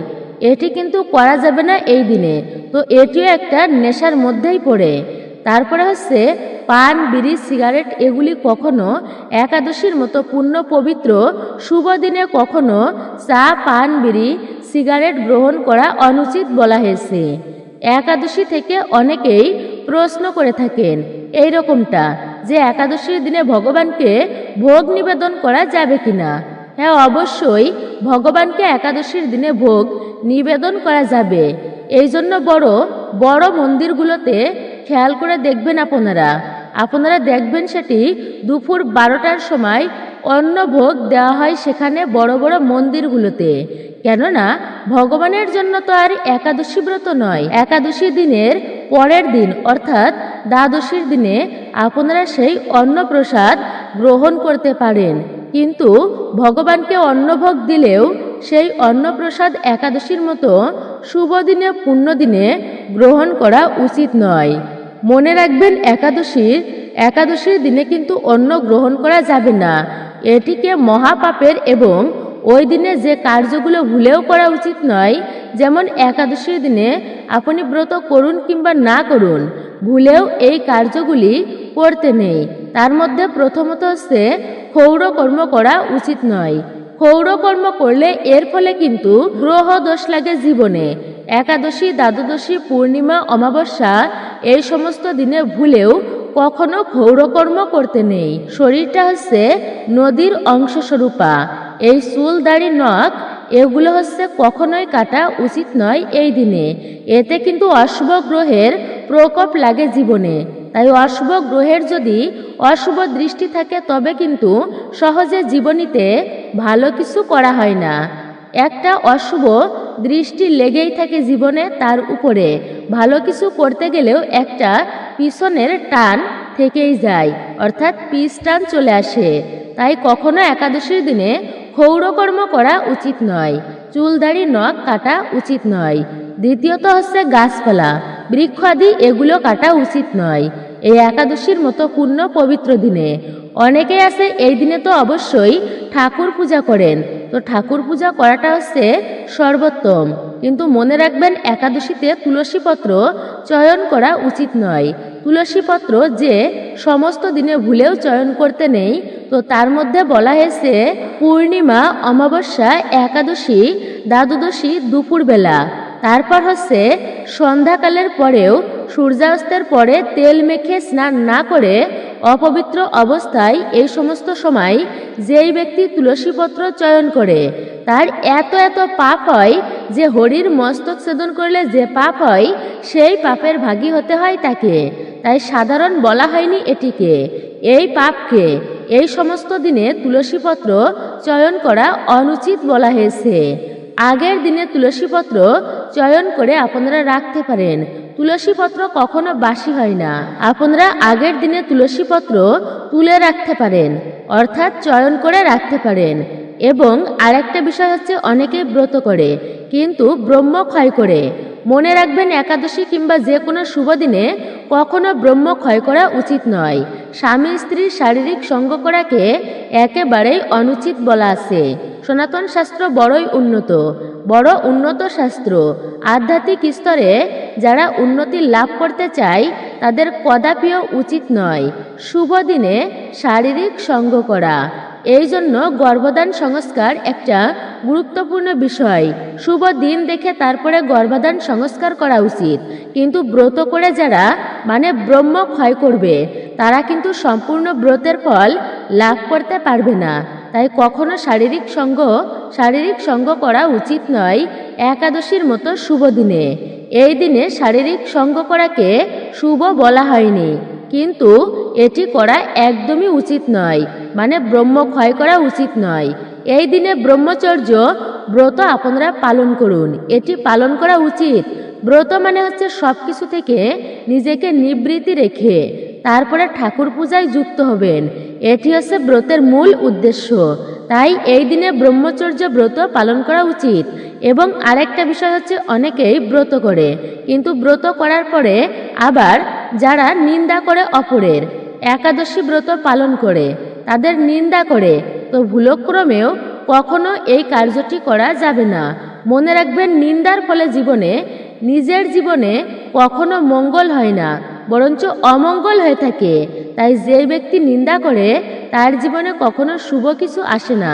এটি কিন্তু করা যাবে না এই দিনে, তো এটিও একটা নেশার মধ্যেই পড়ে। তারপরে হচ্ছে পান, বিড়ি, সিগারেট এগুলি কখনো একাদশীর মতো পূর্ণ পবিত্র শুভ দিনে কখনো চা, পান, বিড়ি, সিগারেট গ্রহণ করা অনুচিত বলা হয়েছে। একাদশী থেকে অনেকেই প্রশ্ন করে থাকেন এই রকমটা যে একাদশীর দিনে ভগবানকে ভোগ নিবেদন করা যাবে কিনা। হ্যাঁ, অবশ্যই ভগবানকে একাদশীর দিনে ভোগ নিবেদন করা যাবে। এই জন্য বড় বড় মন্দিরগুলোতে খেয়াল করে দেখবেন আপনারা দেখবেন সেটি দুপুর 12টার সময় অন্ন ভোগ দেওয়া হয় সেখানে বড় বড় মন্দিরগুলোতে। কেননা ভগবানের জন্য তো আর একাদশী ব্রত নয়, একাদশী দিনের পরের দিন অর্থাৎ দ্বাদশীর দিনে আপনারা সেই অন্নপ্রসাদ গ্রহণ করতে পারেন, কিন্তু ভগবানকে অন্নভোগ দিলেও সেই অন্নপ্রসাদ একাদশীর মতো শুভ দিনে পুণ্য দিনে গ্রহণ করা উচিত নয়। মনে রাখবেন একাদশীর দিনে কিন্তু অন্ন গ্রহণ করা যাবে না, এটিকে মহাপাপের এবং ওই দিনে যে কার্যগুলো ভুলেও করা উচিত নয়, যেমন একাদশীর দিনে আপনি ব্রত করুন কিংবা না করুন, ভুলেও এই কার্যগুলি করতে নেই। তার মধ্যে প্রথমত হচ্ছে ক্ষৌরকর্ম করা উচিত নয়। ক্ষৌরকর্ম করলে এর ফলে কিন্তু গ্রহ দোষ লাগে জীবনে। একাদশী, দ্বাদশী, পূর্ণিমা, অমাবস্যা এই সমস্ত দিনে ভুলেও কখনো ক্ষৌরকর্ম করতে নেই। শরীরটা হচ্ছে নদীর অংশস্বরূপা, এই চুল, দাড়ি, নখ এগুলো হচ্ছে কখনোই কাটা উচিত নয় এই দিনে, এতে কিন্তু অশুভ গ্রহের প্রকোপ লাগে জীবনে। তাই অশুভ গ্রহের যদি অশুভ দৃষ্টি থাকে তবে কিন্তু সহজে জীবনীতে ভালো কিছু করা হয় না। একটা অশুভ দৃষ্টি লেগেই থাকে জীবনে, তার উপরে ভালো কিছু করতে গেলেও একটা পিছনের টান থেকেই যায়, অর্থাৎ পিছ টান চলে আসে। তাই কখনো একাদশীর দিনে ক্ষৌরকর্ম করা উচিত নয়, চুল, দাড়ি, নখ কাটা উচিত নয়। দ্বিতীয়ত হচ্ছে গাছপালা, বৃক্ষ আদি এগুলো কাটা উচিত নয় এই একাদশীর মতো পূর্ণ পবিত্র দিনে। অনেকেই আছে এই দিনে তো অবশ্যই ঠাকুর পূজা করেন, তো ঠাকুর পূজা করাটা হচ্ছে সর্বোত্তম, কিন্তু মনে রাখবেন একাদশীতে তুলসী পত্র চয়ন করা উচিত নয়। তুলসী পত্র যে সমস্ত দিনে ভুলেও চয়ন করতে নেই, তো তার মধ্যে বলা হয়েছে পূর্ণিমা, অমাবস্যা, একাদশী, দ্বাদশী দুপুরবেলা, তারপর হচ্ছে সন্ধ্যাকালের পরেও সূর্যাস্তের পরে তেল মেখে স্নান না করে অপবিত্র অবস্থায় এই সমস্ত সময় যেই ব্যক্তি তুলসী পত্র চয়ন করে তার এত এত পাপ হয় যে হরির মস্তক ছেদন করলে যে পাপ হয় সেই পাপের ভাগী হতে হয় তাকে। তাই সাধারণ বলা হয়নি এটিকে, এই পাপকে এই সমস্ত দিনে তুলসী পত্র চয়ন করা অনুচিত বলা হয়েছে। আগের দিনে তুলসী পত্র চয়ন করে আপনারা রাখতে পারেন, তুলসী পত্র কখনো বাসি হয় না। আপনারা আগের দিনে তুলসী পত্র তুলে রাখতে পারেন, অর্থাৎ চয়ন করে রাখতে পারেন। এবং আরেকটা বিষয় হচ্ছে অনেকেই ব্রত করে কিন্তু ব্রহ্ম ক্ষয় করে। মনে রাখবেন একাদশী কিংবা যে কোনো শুভ দিনে কখনো ব্রহ্ম ক্ষয় করা উচিত নয়। স্বামী স্ত্রীর শারীরিক সঙ্গ করাকে একেবারেই অনুচিত বলা আছে। সনাতন শাস্ত্র বড় উন্নত শাস্ত্র। আধ্যাত্মিক স্তরে যারা উন্নতি লাভ করতে চায় তাদের কদাপিও উচিত নয় শুভ দিনে শারীরিক সঙ্গ করা। এই জন্য গর্ভধান সংস্কার একটা গুরুত্বপূর্ণ বিষয়। শুভ দিন দেখে তারপরে গর্ভধান সংস্কার করা উচিত, কিন্তু ব্রত করে যারা ব্রহ্ম ক্ষয় করবে তারা কিন্তু সম্পূর্ণ ব্রতের ফল লাভ করতে পারবে না। তাই কখনো শারীরিক সঙ্গ করা উচিত নয় একাদশীর মতো শুভ দিনে। এই দিনে শারীরিক সঙ্গ করাকে শুভ বলা হয়নি, কিন্তু এটি করা একদমই উচিত নয়, মানে ব্রহ্মক্ষয় করা উচিত নয়। এই দিনে ব্রহ্মচর্য ব্রত আপনারা পালন করুন, এটি পালন করা উচিত। ব্রত মানে হচ্ছে সব কিছু থেকে নিজেকে নিবৃত্তি রেখে তারপরে ঠাকুর পূজায় যুক্ত হবেন, এটি হচ্ছে ব্রতের মূল উদ্দেশ্য। তাই এই দিনে ব্রহ্মচর্য ব্রত পালন করা উচিত। এবং আরেকটা বিষয় হচ্ছে, অনেকেই ব্রত করে কিন্তু ব্রত করার পরে আবার যারা নিন্দা করে অপরের, একাদশী ব্রত পালন করে তাদের নিন্দা করে, তো ভুলক্রমেও কখনো এই কার্যটি করা যাবে না। মনে রাখবেন, নিন্দার ফলে নিজের জীবনে কখনো মঙ্গল হয় না, বরঞ্চ অমঙ্গল হয়ে থাকে। তাই যে ব্যক্তি নিন্দা করে তার জীবনে কখনো শুভ কিছু আসে না।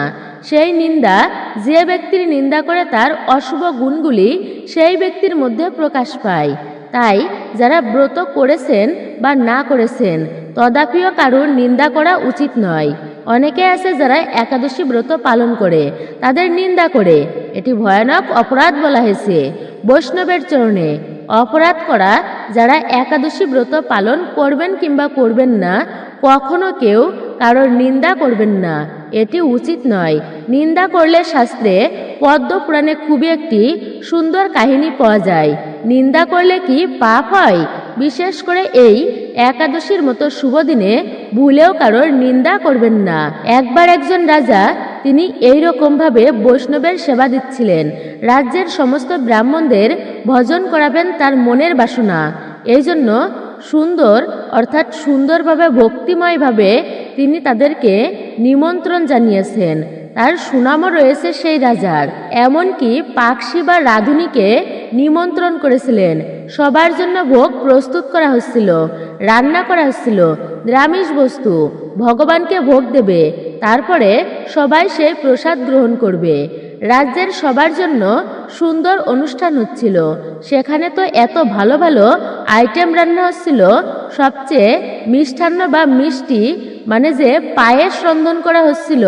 সেই নিন্দা, যে ব্যক্তির নিন্দা করে তার অশুভ গুণগুলি সেই ব্যক্তির মধ্যে প্রকাশ পায়। তাই যারা ব্রত করেছেন বা না করেছেন, তদাপিও কারুর নিন্দা করা উচিত নয়। অনেকে আছে যারা একাদশী ব্রত পালন করে তাদের নিন্দা করে, এটি ভয়ানক অপরাধ বলা হয়েছে বৈষ্ণবের চরণে। অপরাধ করা, যারা একাদশী ব্রত পালন করবেন কিংবা করবেন না, কখনো কেউ কারোর নিন্দা করবেন না, এটি উচিত নয়। নিন্দা করলে শাস্ত্রে পদ্ম পুরাণে খুবই একটি সুন্দর কাহিনী পাওয়া যায়। নিন্দা করলে কি পাপ হয়? বিশেষ করে এই একাদশীর মতো শুভ দিনে ভুলেও কারোর নিন্দা করবেন না। একবার একজন রাজা, তিনি এইরকমভাবে বৈষ্ণবের সেবা দিচ্ছিলেন। রাজ্যের সমস্ত ব্রাহ্মণদের ভজন করাবেন তার মনের বাসনা। এই জন্য সুন্দরভাবে ভক্তিময়ভাবে তিনি তাদেরকে নিমন্ত্রণ জানিয়েছেন। তার সুনামও রয়েছে সেই রাজার। এমনকি পাকশি বা রাঁধুনিকে নিমন্ত্রণ করেছিলেন। সবার জন্য ভোগ প্রস্তুত করা হচ্ছিল, রান্না করা হচ্ছিল, নিরামিষ বস্তু ভগবানকে ভোগ দেবে, তারপরে সবাই সেই প্রসাদ গ্রহণ করবে। রাজ্যের সবার জন্য সুন্দর অনুষ্ঠান হচ্ছিল। সেখানে তো এত ভালো ভালো আইটেম রান্না হচ্ছিল। সবচেয়ে মিষ্টান্ন বা মিষ্টি, মানে যে পায়েস রন্ধন করা হচ্ছিল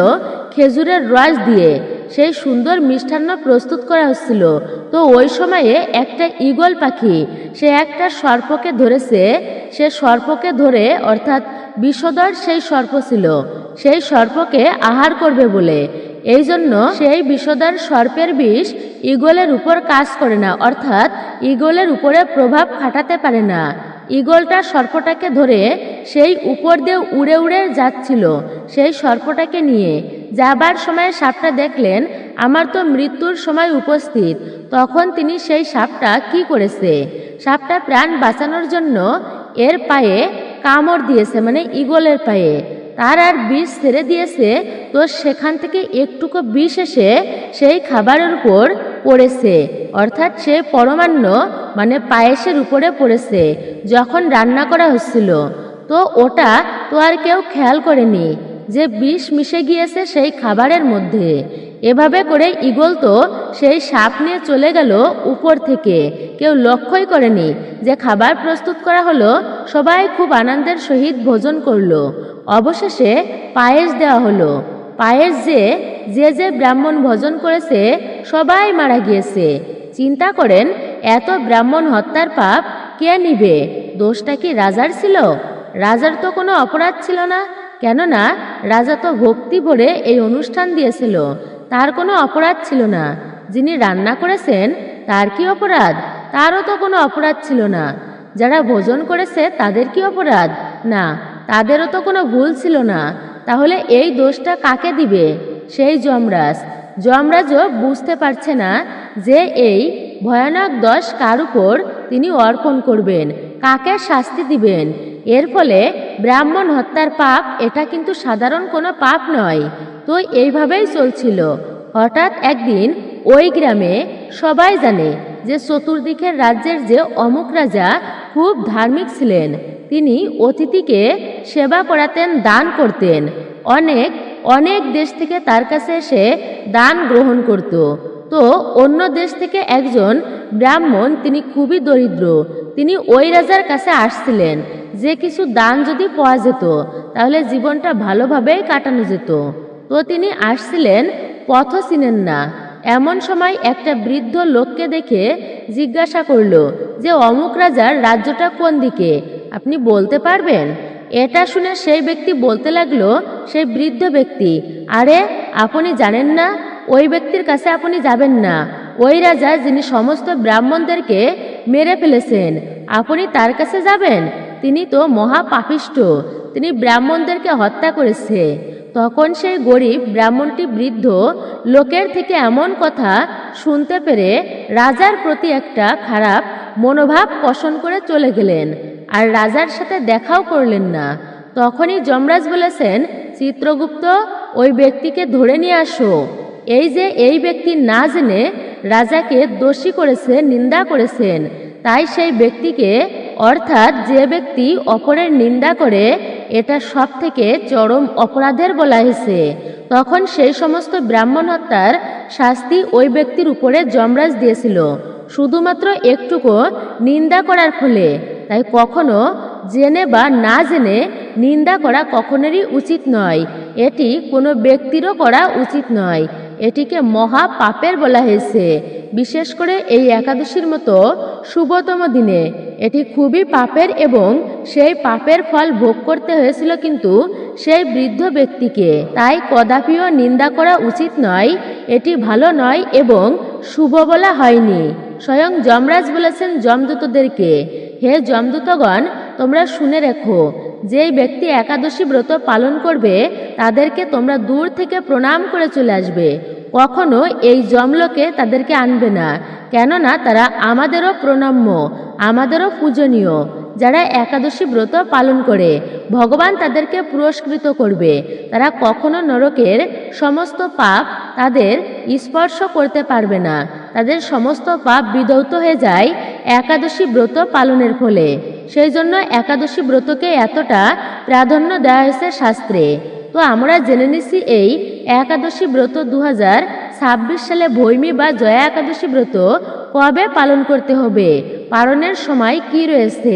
খেজুরের রস দিয়ে, সেই সুন্দর মিষ্টান্ন প্রস্তুত করা হচ্ছিল। তো ওই সময়ে একটা ঈগল পাখি, সে একটা সর্পকে ধরেছে। সে সর্পকে ধরে, অর্থাৎ বিষধর সেই সর্প ছিল, সেই সর্পকে আহার করবে বলে। এই জন্য সেই বিষধর সর্পের বিষ ঈগলের উপর কাজ করে না, অর্থাৎ ঈগলের উপরে প্রভাব খাটাতে পারে না। ঈগলটা সর্পটাকে ধরে সেই উপর দিয়ে উড়ে উড়ে যাচ্ছিল সেই সর্পটাকে নিয়ে। যাবার সময় সাপটা দেখলেন আমার তো মৃত্যুর সময় উপস্থিত। তখন তিনি সেই সাপটা কি করেছে, সাপটা প্রাণ বাঁচানোর জন্য এর পায়ে কামড় দিয়েছে, মানে ঈগলের পায়ে। তার আর বিষ ছেড়ে দিয়েছে। তো সেখান থেকে একটুকু বিষ এসে সেই খাবারের উপর পড়েছে, অর্থাৎ সে পরমান্ন মানে পায়েসের উপরে পড়েছে যখন রান্না করা হচ্ছিল। তো ওটা তো আর কেউ খেয়াল করেনি যে বিষ মিশে গিয়েছে সেই খাবারের মধ্যে। এভাবে করে ঈগল তো সেই সাপ নিয়ে চলে গেল উপর থেকে, কেউ লক্ষ্যই করেনি যে খাবার প্রস্তুত করা হলো। সবাই খুব আনন্দের সহিত ভোজন করলো। অবশেষে পায়েস দেওয়া হলো। পায়েস যে ব্রাহ্মণ ভোজন করেছে সবাই মারা গিয়েছে। চিন্তা করেন, এত ব্রাহ্মণ হত্যার পাপ কে নিবে? দোষটা কি রাজার ছিল? রাজার তো কোনো অপরাধ ছিল না, কেননা রাজা তো ভক্তি ভরে এই অনুষ্ঠান দিয়েছিল, তার কোনো অপরাধ ছিল না। যিনি রান্না করেছেন তার কি অপরাধ? তারও তো কোনো অপরাধ ছিল না। যারা ভোজন করেছে তাদের কি অপরাধ? না, তাদেরও তো কোনো ভুল ছিল না। তাহলে এই দোষটা কাকে দিবে? সেই যমরাজও বুঝতে পারছে না যে এই ভয়ানক দোষ কার উপর তিনি অর্পণ করবেন, কাকে শাস্তি দিবেন। এর ফলে ব্রাহ্মণ হত্যার পাপ, এটা কিন্তু সাধারণ কোনো পাপ নয়। তো এইভাবেই চলছিল। হঠাৎ একদিন ওই গ্রামে সবাই জানে যে চতুর্দিকের রাজ্যের যে অমুক রাজা খুব ধার্মিক ছিলেন। তিনি অতিথিকে সেবা করাতেন, দান করতেন। অনেক অনেক দেশ থেকে তার কাছে এসে দান গ্রহণ করত। তো অন্য দেশ থেকে একজন ব্রাহ্মণ, তিনি খুবই দরিদ্র, তিনি ওই রাজার কাছে আসছিলেন যে কিছু দান যদি পাওয়া যেত তাহলে জীবনটা ভালোভাবেই কাটানো যেত। তো তিনি আসছিলেন, পথও চিনেন না। এমন সময় একটা বৃদ্ধ লোককে দেখে জিজ্ঞাসা করল যে অমুক রাজার রাজ্যটা কোন দিকে, আপনি বলতে পারবেন? এটা শুনে সেই ব্যক্তি বলতে লাগলো, সেই বৃদ্ধ ব্যক্তি, আরে আপনি জানেন না, ওই ব্যক্তির কাছে আপনি যাবেন না। ওই রাজা যিনি সমস্ত ব্রাহ্মণদেরকে মেরে ফেলেছেন, আপনি তার কাছে যাবেন? তিনি তো মহা পাপিষ্ঠ, তিনি ব্রাহ্মণদেরকে হত্যা করেছে। তখন সেই গরিব ব্রাহ্মণটি বৃদ্ধ লোকের থেকে এমন কথা শুনতে পেরে রাজার প্রতি একটা খারাপ মনোভাব পোষণ করে চলে গেলেন, আর রাজার সাথে দেখাও করলেন না। তখনই যমরাজ বলেছেন, চিত্রগুপ্ত, ওই ব্যক্তিকে ধরে নিয়ে আসো। এই যে এই ব্যক্তি না জেনে রাজাকে দোষী করেছে, নিন্দা করেছেন, তাই সেই ব্যক্তিকে, অর্থাৎ যে ব্যক্তি অপরের নিন্দা করে, এটা সব থেকে চরম অপরাধের বলা হয়েছে। তখন সেই সমস্ত ব্রাহ্মণ হত্যার শাস্তি ওই ব্যক্তির উপরে যমরাজ দিয়েছিল, শুধুমাত্র একটুকু নিন্দা করার ফলে। তাই কখনো জেনে বা না জেনে নিন্দা করা কখনোরই উচিত নয়। এটি কোনো ব্যক্তিরও করা উচিত নয়, এটিকে মহা পাপের বলা হয়েছে। বিশেষ করে এই একাদশীর মতো শুভতম দিনে এটি খুবই পাপের, এবং সেই পাপের ফল ভোগ করতে হয়েছিল কিন্তু সেই বৃদ্ধ ব্যক্তিকে। তাই কদাপিও নিন্দা করা উচিত নয়, এটি ভালো নয় এবং শুভ বলা হয়নি। স্বয়ং যমরাজ বলেছেন যমদূতদেরকে, হে যমদূতগণ, তোমরা শুনে রেখো, যেই ব্যক্তি একাদশী ব্রত পালন করবে তাদেরকে তোমরা দূর থেকে প্রণাম করে চলে আসবে। কখনো এই যমলোকে তাদেরকে আনবে না, কেননা তারা আমাদেরও প্রণাম্য, আমাদেরও পূজনীয়। যারা একাদশী ব্রত পালন করে ভগবান তাদেরকে পুরস্কৃত করবে। তারা কখনো নরকের সমস্ত পাপ তাদের স্পর্শ করতে পারবে না, তাদের সমস্ত পাপ বিধৌত হয়ে যায় একাদশী ব্রত পালনের ফলে। সেই জন্য একাদশী ব্রতকে এতটা প্রাধান্য দেওয়া হয়েছে শাস্ত্রে। তো আমরা জেনে নিছি এই একাদশী ব্রত 2026 সালে ভৈমী বা জয়া একাদশী ব্রত কবে পালন করতে হবে, পালনের সময় কি রয়েছে,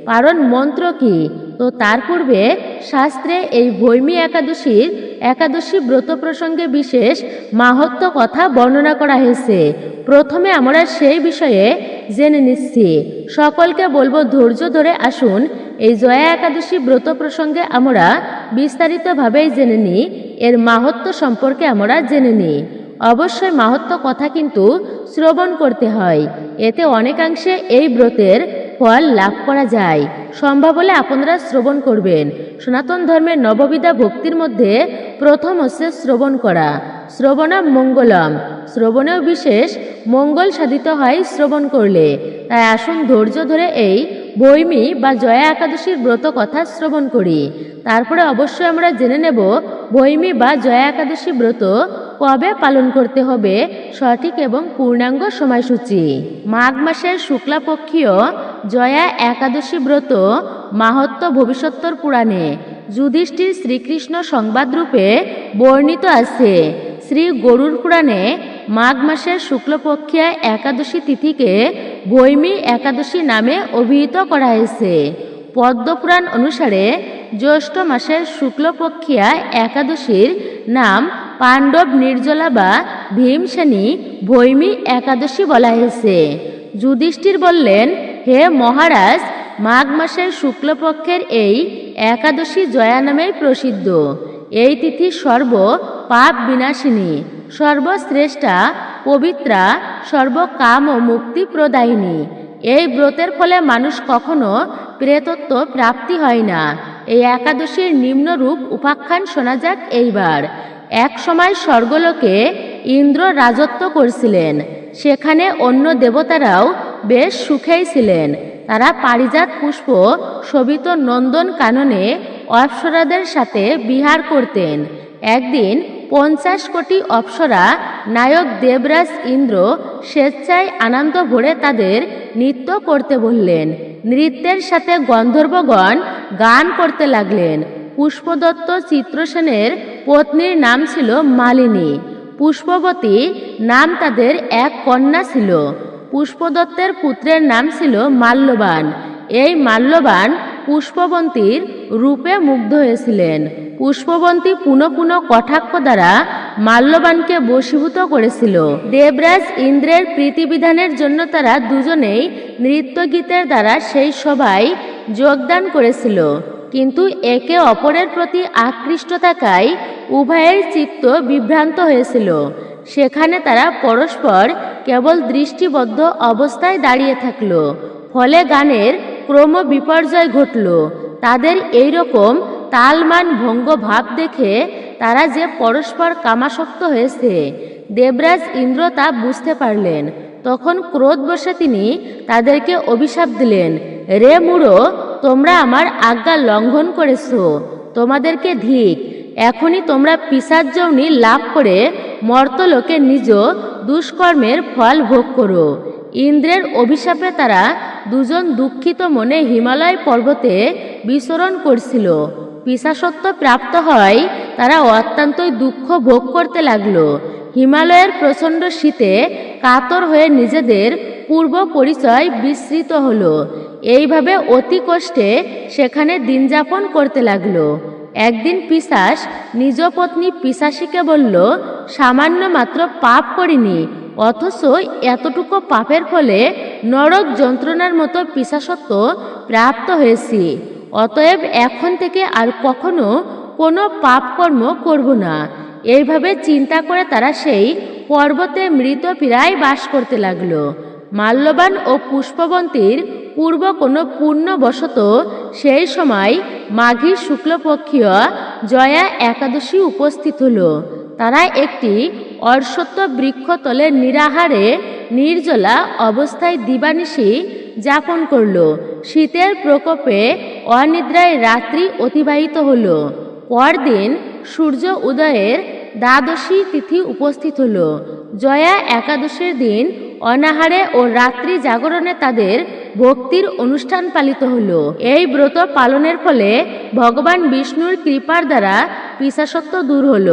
পালন মন্ত্র কি। তো তার পূর্বে শাস্ত্রে এই ভৈমী একাদশী ব্রত প্রসঙ্গে বিশেষ মাহাত্ম্য কথা বর্ণনা করা হয়েছে। প্রথমে আমরা সেই বিষয়ে জেনে নিচ্ছি। সকলকে বলবো ধৈর্য ধরে আসুন, এই জয়া একাদশী ব্রত প্রসঙ্গে আমরা বিস্তারিতভাবেই জেনে নিই, এর মাহাত্ম্য সম্পর্কে আমরা জেনে নিই। অবশ্যই মাহাত্ম্য কথা কিন্তু শ্রবণ করতে হয়, এতে অনেকাংশে এই ব্রতের ফল লাভ করা যায়। সম্ভব হলে আপনারা শ্রবণ করবেন। সনাতন ধর্মের নববিধা ভক্তির মধ্যে প্রথম হচ্ছে শ্রবণ করা। শ্রবণম মঙ্গলম, শ্রবণেও বিশেষ মঙ্গল সাধিত হয় শ্রবণ করলে। তাই আসুন ধৈর্য ধরে এই ভৈমী বা জয়া একাদশীর ব্রত কথা শ্রবণ করি। তারপরে অবশ্যই আমরা জেনে নেব ভৈমী বা জয়া একাদশী ব্রত কবে পালন করতে হবে, সঠিক এবং পূর্ণাঙ্গ সময়সূচি। মাঘ মাসের শুক্লাপক্ষীয় জয়া একাদশী ব্রত মাহাত্ম্য ভবিষ্যত্তর পুরাণে যুধিষ্ঠির শ্রীকৃষ্ণ সংবাদরূপে বর্ণিত আছে। শ্রী গরুড় পুরাণে মাঘ মাসের শুক্লপক্ষিয়া একাদশী তিথিকে ভৈমী একাদশী নামে অভিহিত করা হয়েছে। পদ্মপুরাণ অনুসারে জ্যৈষ্ঠ মাসের শুক্লপক্ষিয়া একাদশীর নাম পাণ্ডব নির্জলা বা ভীমসেনী ভৈমী একাদশী বলা হয়েছে। যুধিষ্ঠির বললেন, হে মহারাজ, মাঘ মাসের শুক্লপক্ষের এই একাদশী জয়া নামেই প্রসিদ্ধ। এই তিথি সর্ব পাপ বিনাশিনী, সর্বশ্রেষ্ঠা, পবিত্রা, সর্বকাম ও মুক্তি প্রদায়িনী। এই ব্রতের ফলে মানুষ কখনো প্রেতত্ব প্রাপ্তি হয় না। এই একাদশীর নিম্নরূপ উপাখ্যান শোনা যাক এইবার। এক সময় স্বর্গলোকে ইন্দ্র রাজত্ব করছিলেন। সেখানে অন্য দেবতারাও বেশ সুখেই ছিলেন। তারা পারিজাত পুষ্প শোভিত নন্দন কাননে অপ্সরাদের সাথে বিহার করতেন। একদিন 50 কোটি অপ্সরা নায়ক দেবরাজ ইন্দ্র স্বেচ্ছায় আনন্দ ভরে তাদের নৃত্য করতে বললেন। নৃত্যের সাথে গন্ধর্বগণ গান করতে লাগলেন। পুষ্পদত্ত চিত্রসেনের পত্নীর নাম ছিল মালিনী। পুষ্পবতী নাম তাদের এক কন্যা ছিল। পুষ্পদত্তের পুত্রের নাম ছিল মাল্যবান। এই মাল্যবান পুষ্পবন্তীর রূপে মুগ্ধ হয়েছিলেন। পুষ্পবন্তী পুনঃ পুনঃ কটাক্ষ দ্বারা মাল্যবানকে বশীভূত করেছিল। দেবরাজ ইন্দ্রের প্রীতিবিধানের জন্য তারা দুজনেই নৃত্য গীতের দ্বারা সেই সভায় যোগদান করেছিল, কিন্তু একে অপরের প্রতি আকৃষ্ট থাকায় উভয়ের চিত্ত বিভ্রান্ত হয়েছিল। সেখানে তারা পরস্পর কেবল দৃষ্টিবদ্ধ অবস্থায় দাঁড়িয়ে থাকল। ফলে গানের ক্রম বিপর্যয় ঘটল। তাদের এইরকম তালমান ভঙ্গ ভাব দেখে তারা যে পরস্পর কামাসক্ত হয়েছে, দেবরাজ ইন্দ্র তা বুঝতে পারলেন। তখন ক্রোধবশে তিনি তাদেরকে অভিশাপ দিলেন, রে মূঢ়, তোমরা আমার আজ্ঞা লঙ্ঘন করেছ, তোমাদেরকে ধিক। এখনই তোমরা পিশাচ যোনি লাভ করে মর্তলোকে নিজ দুষ্কর্মের ফল ভোগ করো। ইন্দ্রের অভিশাপে তারা দুজন দুঃখিত মনে হিমালয় পর্বতে বিচরণ করছিল। পিশাচত্ব প্রাপ্ত হয় তারা অত্যন্তই দুঃখ ভোগ করতে লাগলো। হিমালয়ের প্রচণ্ড শীতে কাতর হয়ে নিজেদের পূর্ব পরিচয় বিস্মৃত হলো। এইভাবে অতি কষ্টে সেখানে দিন যাপন করতে লাগলো। একদিন পিশাচ নিজ পত্নী পিশাচিকে বলল, সামান্য মাত্র পাপ করিনি, অথচ এতটুকু পাপের ফলে নরক যন্ত্রণার মতো পিশাচত্ব প্রাপ্ত হয়েছি। অতএব এখন থেকে আর কখনো কোনো পাপকর্ম করব না। এইভাবে চিন্তা করে তারা সেই পর্বতে মৃত পীড়ায় বাস করতে লাগলো। মাল্যবান ও পুষ্পবন্তীর পূর্ব কোনো পুণ্যবশত সেই সময় মাঘী শুক্লপক্ষীয় জয়া একাদশী উপস্থিত হলো। তারা একটি অশ্বত্থ বৃক্ষতলে নিরাহারে নির্জলা অবস্থায় দিবানিশি যাপন করল। শীতের প্রকোপে অনিদ্রায় রাত্রি অতিবাহিত হল। পরদিন সূর্য উদয়ের দ্বাদশী তিথি উপস্থিত হল। জয়া একাদশীর দিন অনাহারে ও রাত্রি জাগরণে তাদের ভক্তির অনুষ্ঠান পালিত হল। এই ব্রত পালনের ফলে ভগবান বিষ্ণুর কৃপার দ্বারা পিশাচত্ব দূর হল।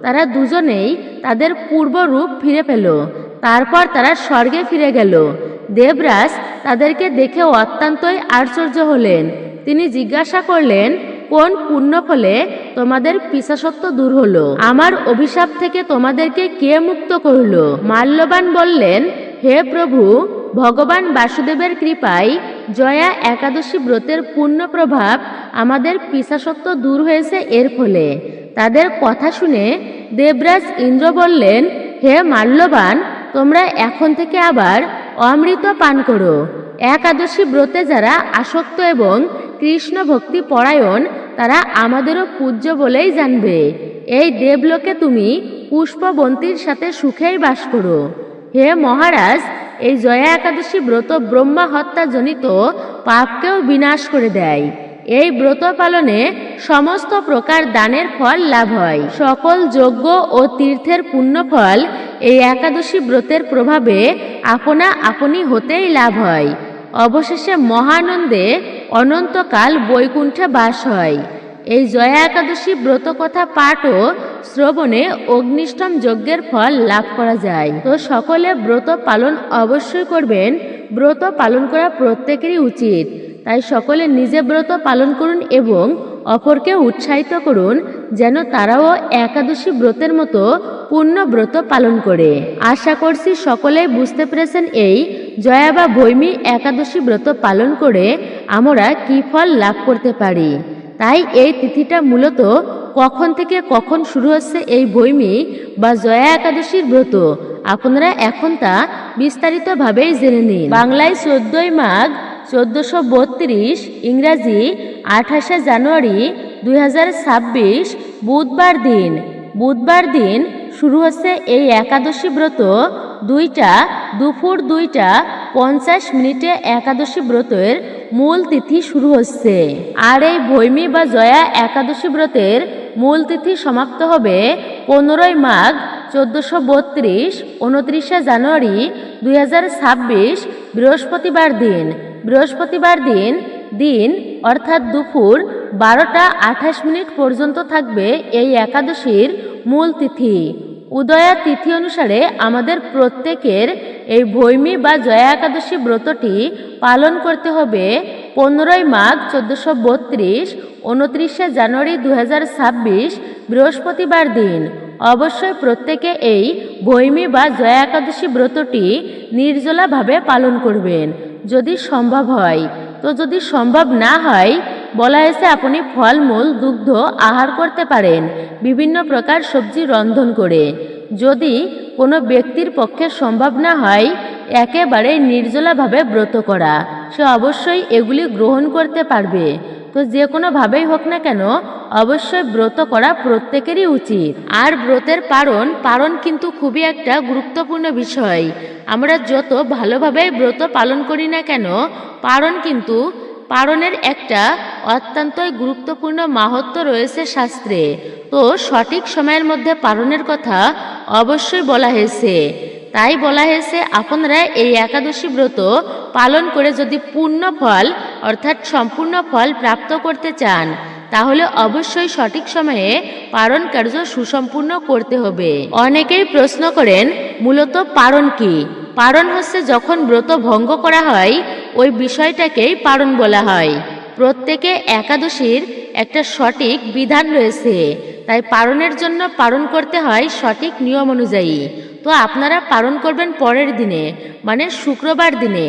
তারা দুজনেই তাদের পূর্ব রূপ ফিরে পেল। তারপর তারা স্বর্গে ফিরে গেল। দেবরাজ তাদেরকে দেখে অত্যন্তই আশ্চর্য হলেন। তিনি জিজ্ঞাসা করলেন, কোন পুণ্য ফলে তোমাদের পিশাচত্ব দূর হলো? আমার অভিশাপ থেকে তোমাদেরকে কে মুক্ত করল? মাল্যবান বললেন, হে প্রভু, ভগবান বাসুদেবের কৃপায় জয়া একাদশী ব্রতের পুণ্য প্রভাব আমাদের পিশাচত্ব দূর হয়েছে এর ফলে। তাদের কথা শুনে দেবরাজ ইন্দ্র বললেন, হে মাল্যবান, তোমরা এখন থেকে আবার অমৃত পান করো। একাদশী ব্রতে যারা আসক্ত এবং কৃষ্ণ ভক্তি পরায়ণ তারা আমাদেরও পূজ্য বলেই জানবে। এই দেবলোকে তুমি পুষ্পবন্তীর সাথে সুখেই বাস করো। হে মহারাজ, এই জয়া একাদশী ব্রত ব্রহ্মা হত্যা জনিত পাপকেও বিনাশ করে দেয়। এই ব্রত পালনে সমস্ত প্রকার দানের ফল লাভ হয়। সকল যজ্ঞ ও তীর্থের পুণ্যফল এই একাদশী ব্রতের প্রভাবে আপনা আপনি হতেই লাভ হয়। অবশেষে মহানন্দে অনন্তকাল বৈকুণ্ঠে বাস হয়। এই জয়া একাদশী ব্রত কথা পাঠ ও শ্রবণে অগ্নিষ্টম যজ্ঞের ফল লাভ করা যায়। তো সকলে ব্রত পালন অবশ্যই করবেন। ব্রত পালন করা প্রত্যেকেরই উচিত। তাই সকলে নিজে ব্রত পালন করুন এবং অপরকে উৎসাহিত করুন যেন তারাও একাদশী ব্রতের মতো পূর্ণ ব্রত পালন করে। আশা করছি সকলেই বুঝতে পেরেছেন এই জয়া বা ভৈমী একাদশী ব্রত পালন করে আমরা কি ফল লাভ করতে পারি। তাই এই তিথিটা মূলত কখন থেকে কখন শুরু হচ্ছে এই ভৈমী বা জয়া একাদশীর ব্রত আপনারা এখন তা বিস্তারিতভাবেই জেনে নিন। বাংলায় 14ই মাঘ 1432, ইংরাজি 28শে জানুয়ারি 2026 বুধবার দিন শুরু হচ্ছে এই একাদশী ব্রত। দুপুর 2:50 একাদশী ব্রতের মূল তিথি শুরু হচ্ছে। আর এই ভৈমী বা জয়া একাদশী ব্রতের মূল তিথি সমাপ্ত হবে 15ই মাঘ 1432, 29শে জানুয়ারি 2026 বৃহস্পতিবার দিন অর্থাৎ দুপুর 12:28 পর্যন্ত থাকবে এই একাদশীর মূল তিথি। উদয়া তিথি অনুসারে আমাদের প্রত্যেকের এই ভৈমী বা জয়া একাদশী ব্রতটি পালন করতে হবে 15ই মাঘ 1432, 29শে জানুয়ারি 2026 বৃহস্পতিবার দিন। অবশ্যই প্রত্যেকে এই ভৈমী বা জয়া একাদশী ব্রতটি নির্জলাভাবে পালন করবেন যদি সম্ভব হয়। তো যদি সম্ভব না হয়, বলা হয়েছে আপনি ফলমূল দুগ্ধ আহার করতে পারেন বিভিন্ন প্রকার সবজি রন্ধন করে। যদি কোনো ব্যক্তির পক্ষে সম্ভব না হয় একেবারে নির্জলাভাবে ব্রত করা, সে অবশ্যই এগুলি গ্রহণ করতে পারবে। তো যে কোনোভাবেই হোক না কেন অবশ্যই ব্রত করা প্রত্যেকেরই উচিত। আর ব্রতের পালন কিন্তু খুবই একটা গুরুত্বপূর্ণ বিষয়। আমরা যত ভালোভাবে ব্রত পালন করি না কেন, পালনের একটা অত্যন্তই গুরুত্বপূর্ণ মাহাত্ম্য রয়েছে শাস্ত্রে। তো সঠিক সময়ের মধ্যে পালনের কথা অবশ্যই বলা হয়েছে। তাই বলা হয়েছে আপনারা এই একাদশী ব্রত পালন করে যদি পূর্ণ ফল অর্থাৎ সম্পূর্ণ ফল প্রাপ্ত করতে চান, তাহলে অবশ্যই সঠিক সময়ে পালন কার্য সুসম্পূর্ণ করতে হবে। অনেকেই প্রশ্ন করেন মূলত পালন কি? পালন হচ্ছে যখন ব্রত ভঙ্গ করা হয় ওই বিষয়টাকেই পালন বলা হয়। প্রত্যেকে একাদশীর একটা সঠিক বিধান রয়েছে, তাই পালনের জন্য পালন করতে হয় সঠিক নিয়ম অনুযায়ী। তো আপনারা পালন করবেন পরের দিনে, মানে শুক্রবার দিনে।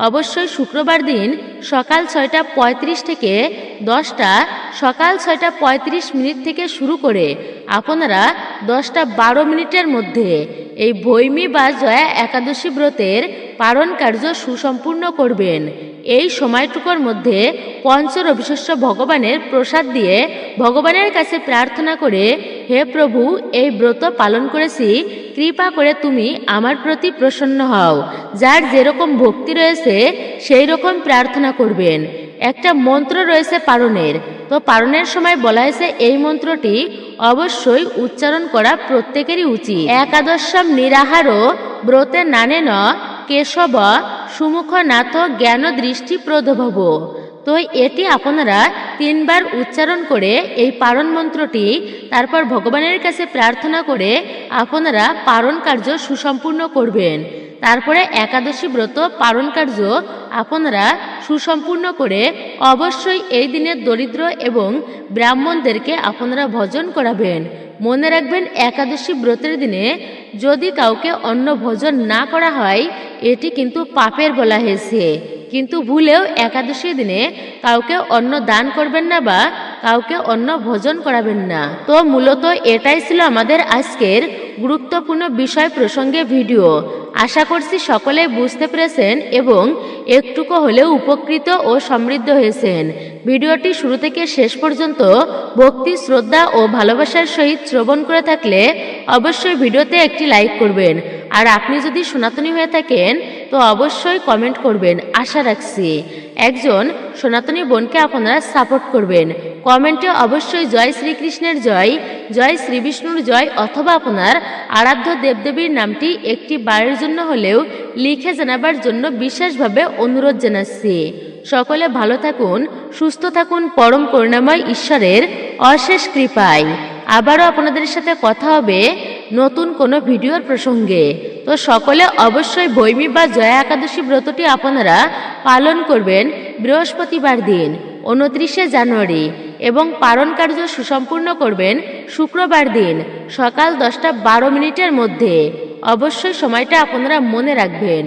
অবশ্যই শুক্রবার দিন সকাল 6:35 থেকে 10টা, সকাল 6:35 থেকে শুরু করে আপনারা 10:12 মধ্যে এই ভৈমী বা জয়া একাদশী ব্রতের পালন কার্য সুসম্পূর্ণ করবেন। এই সময়টুকুর মধ্যে পঞ্চরবিশস্য ভগবানের প্রসাদ দিয়ে ভগবানের কাছে প্রার্থনা করে, হে প্রভু, এই ব্রত পালন করেছি, কৃপা করে তুমি আমার প্রতি প্রসন্ন হও। যার যেরকম ভক্তি রয়েছে সেই রকম প্রার্থনা করবেন। একটা মন্ত্র রয়েছে পালনের, তো পালনের সময় বলা হয়েছে এই মন্ত্রটি অবশ্যই উচ্চারণ করা প্রত্যেকেরই উচিত। একাদশম নিরাহার ব্রতে নানেন কেশব সুমুখনাথ জ্ঞান দৃষ্টি প্রদভব। তো এটি আপনারা 3 বার উচ্চারণ করে এই পালন মন্ত্রটি তারপর ভগবানের কাছে প্রার্থনা করে আপনারা পালন কার্য সুসম্পূর্ণ করবেন। তারপরে একাদশী ব্রত পালন কার্য আপনারা সুসম্পূর্ণ করে অবশ্যই এই দিনের দরিদ্র এবং ব্রাহ্মণদেরকে আপনারা ভোজন করাবেন। মনে রাখবেন, একাদশী ব্রতের দিনে যদি কাউকে অন্ন ভোজন না করা হয় এটি কিন্তু পাপের বলা হয়েছে। কিন্তু ভুলেও একাদশীর দিনে কাউকে অন্ন দান করবেন না বা কাউকে অন্ন ভোজন করাবেন না। তো মূলত এটাই ছিল আমাদের আজকের গুরুত্বপূর্ণ বিষয় প্রসঙ্গে ভিডিও। আশা করছি সকলে বুঝতে পেরেছেন এবং একটুকু হলেও উপকৃত ও সমৃদ্ধ হয়েছেন। ভিডিওটি শুরু থেকে শেষ পর্যন্ত ভক্তি, শ্রদ্ধা ও ভালোবাসার সহিত শ্রবণ করে থাকলে অবশ্যই ভিডিওতে একটি লাইক করবেন। আর আপনি যদি সনাতনী হয়ে থাকেন তো অবশ্যই কমেন্ট করবেন। আশা রাখছি একজন সনাতনী বোনকে আপনারা সাপোর্ট করবেন। কমেন্টে অবশ্যই জয় শ্রীকৃষ্ণের জয়, জয় শ্রী বিষ্ণুর জয় অথবা আপনার আরাধ্য দেবদেবীর নামটি একটি বারের জন্য হলেও লিখে জানাবার জন্য বিশেষভাবে অনুরোধ জানাচ্ছি। সকলে ভালো থাকুন, সুস্থ থাকুন, পরম করুণাময় ঈশ্বরের অশেষ কৃপায়। আবারও আপনাদের সাথে কথা হবে নতুন কোনো ভিডিওর প্রসঙ্গে। তো সকলে অবশ্যই ভৈমী বা জয়া একাদশী ব্রতটি আপনারা পালন করবেন বৃহস্পতিবার দিন 29শে জানুয়ারি এবং পালন কার্য সুসম্পূর্ণ করবেন শুক্রবার দিন সকাল 10:12 মধ্যে। অবশ্যই সময়টা আপনারা মনে রাখবেন।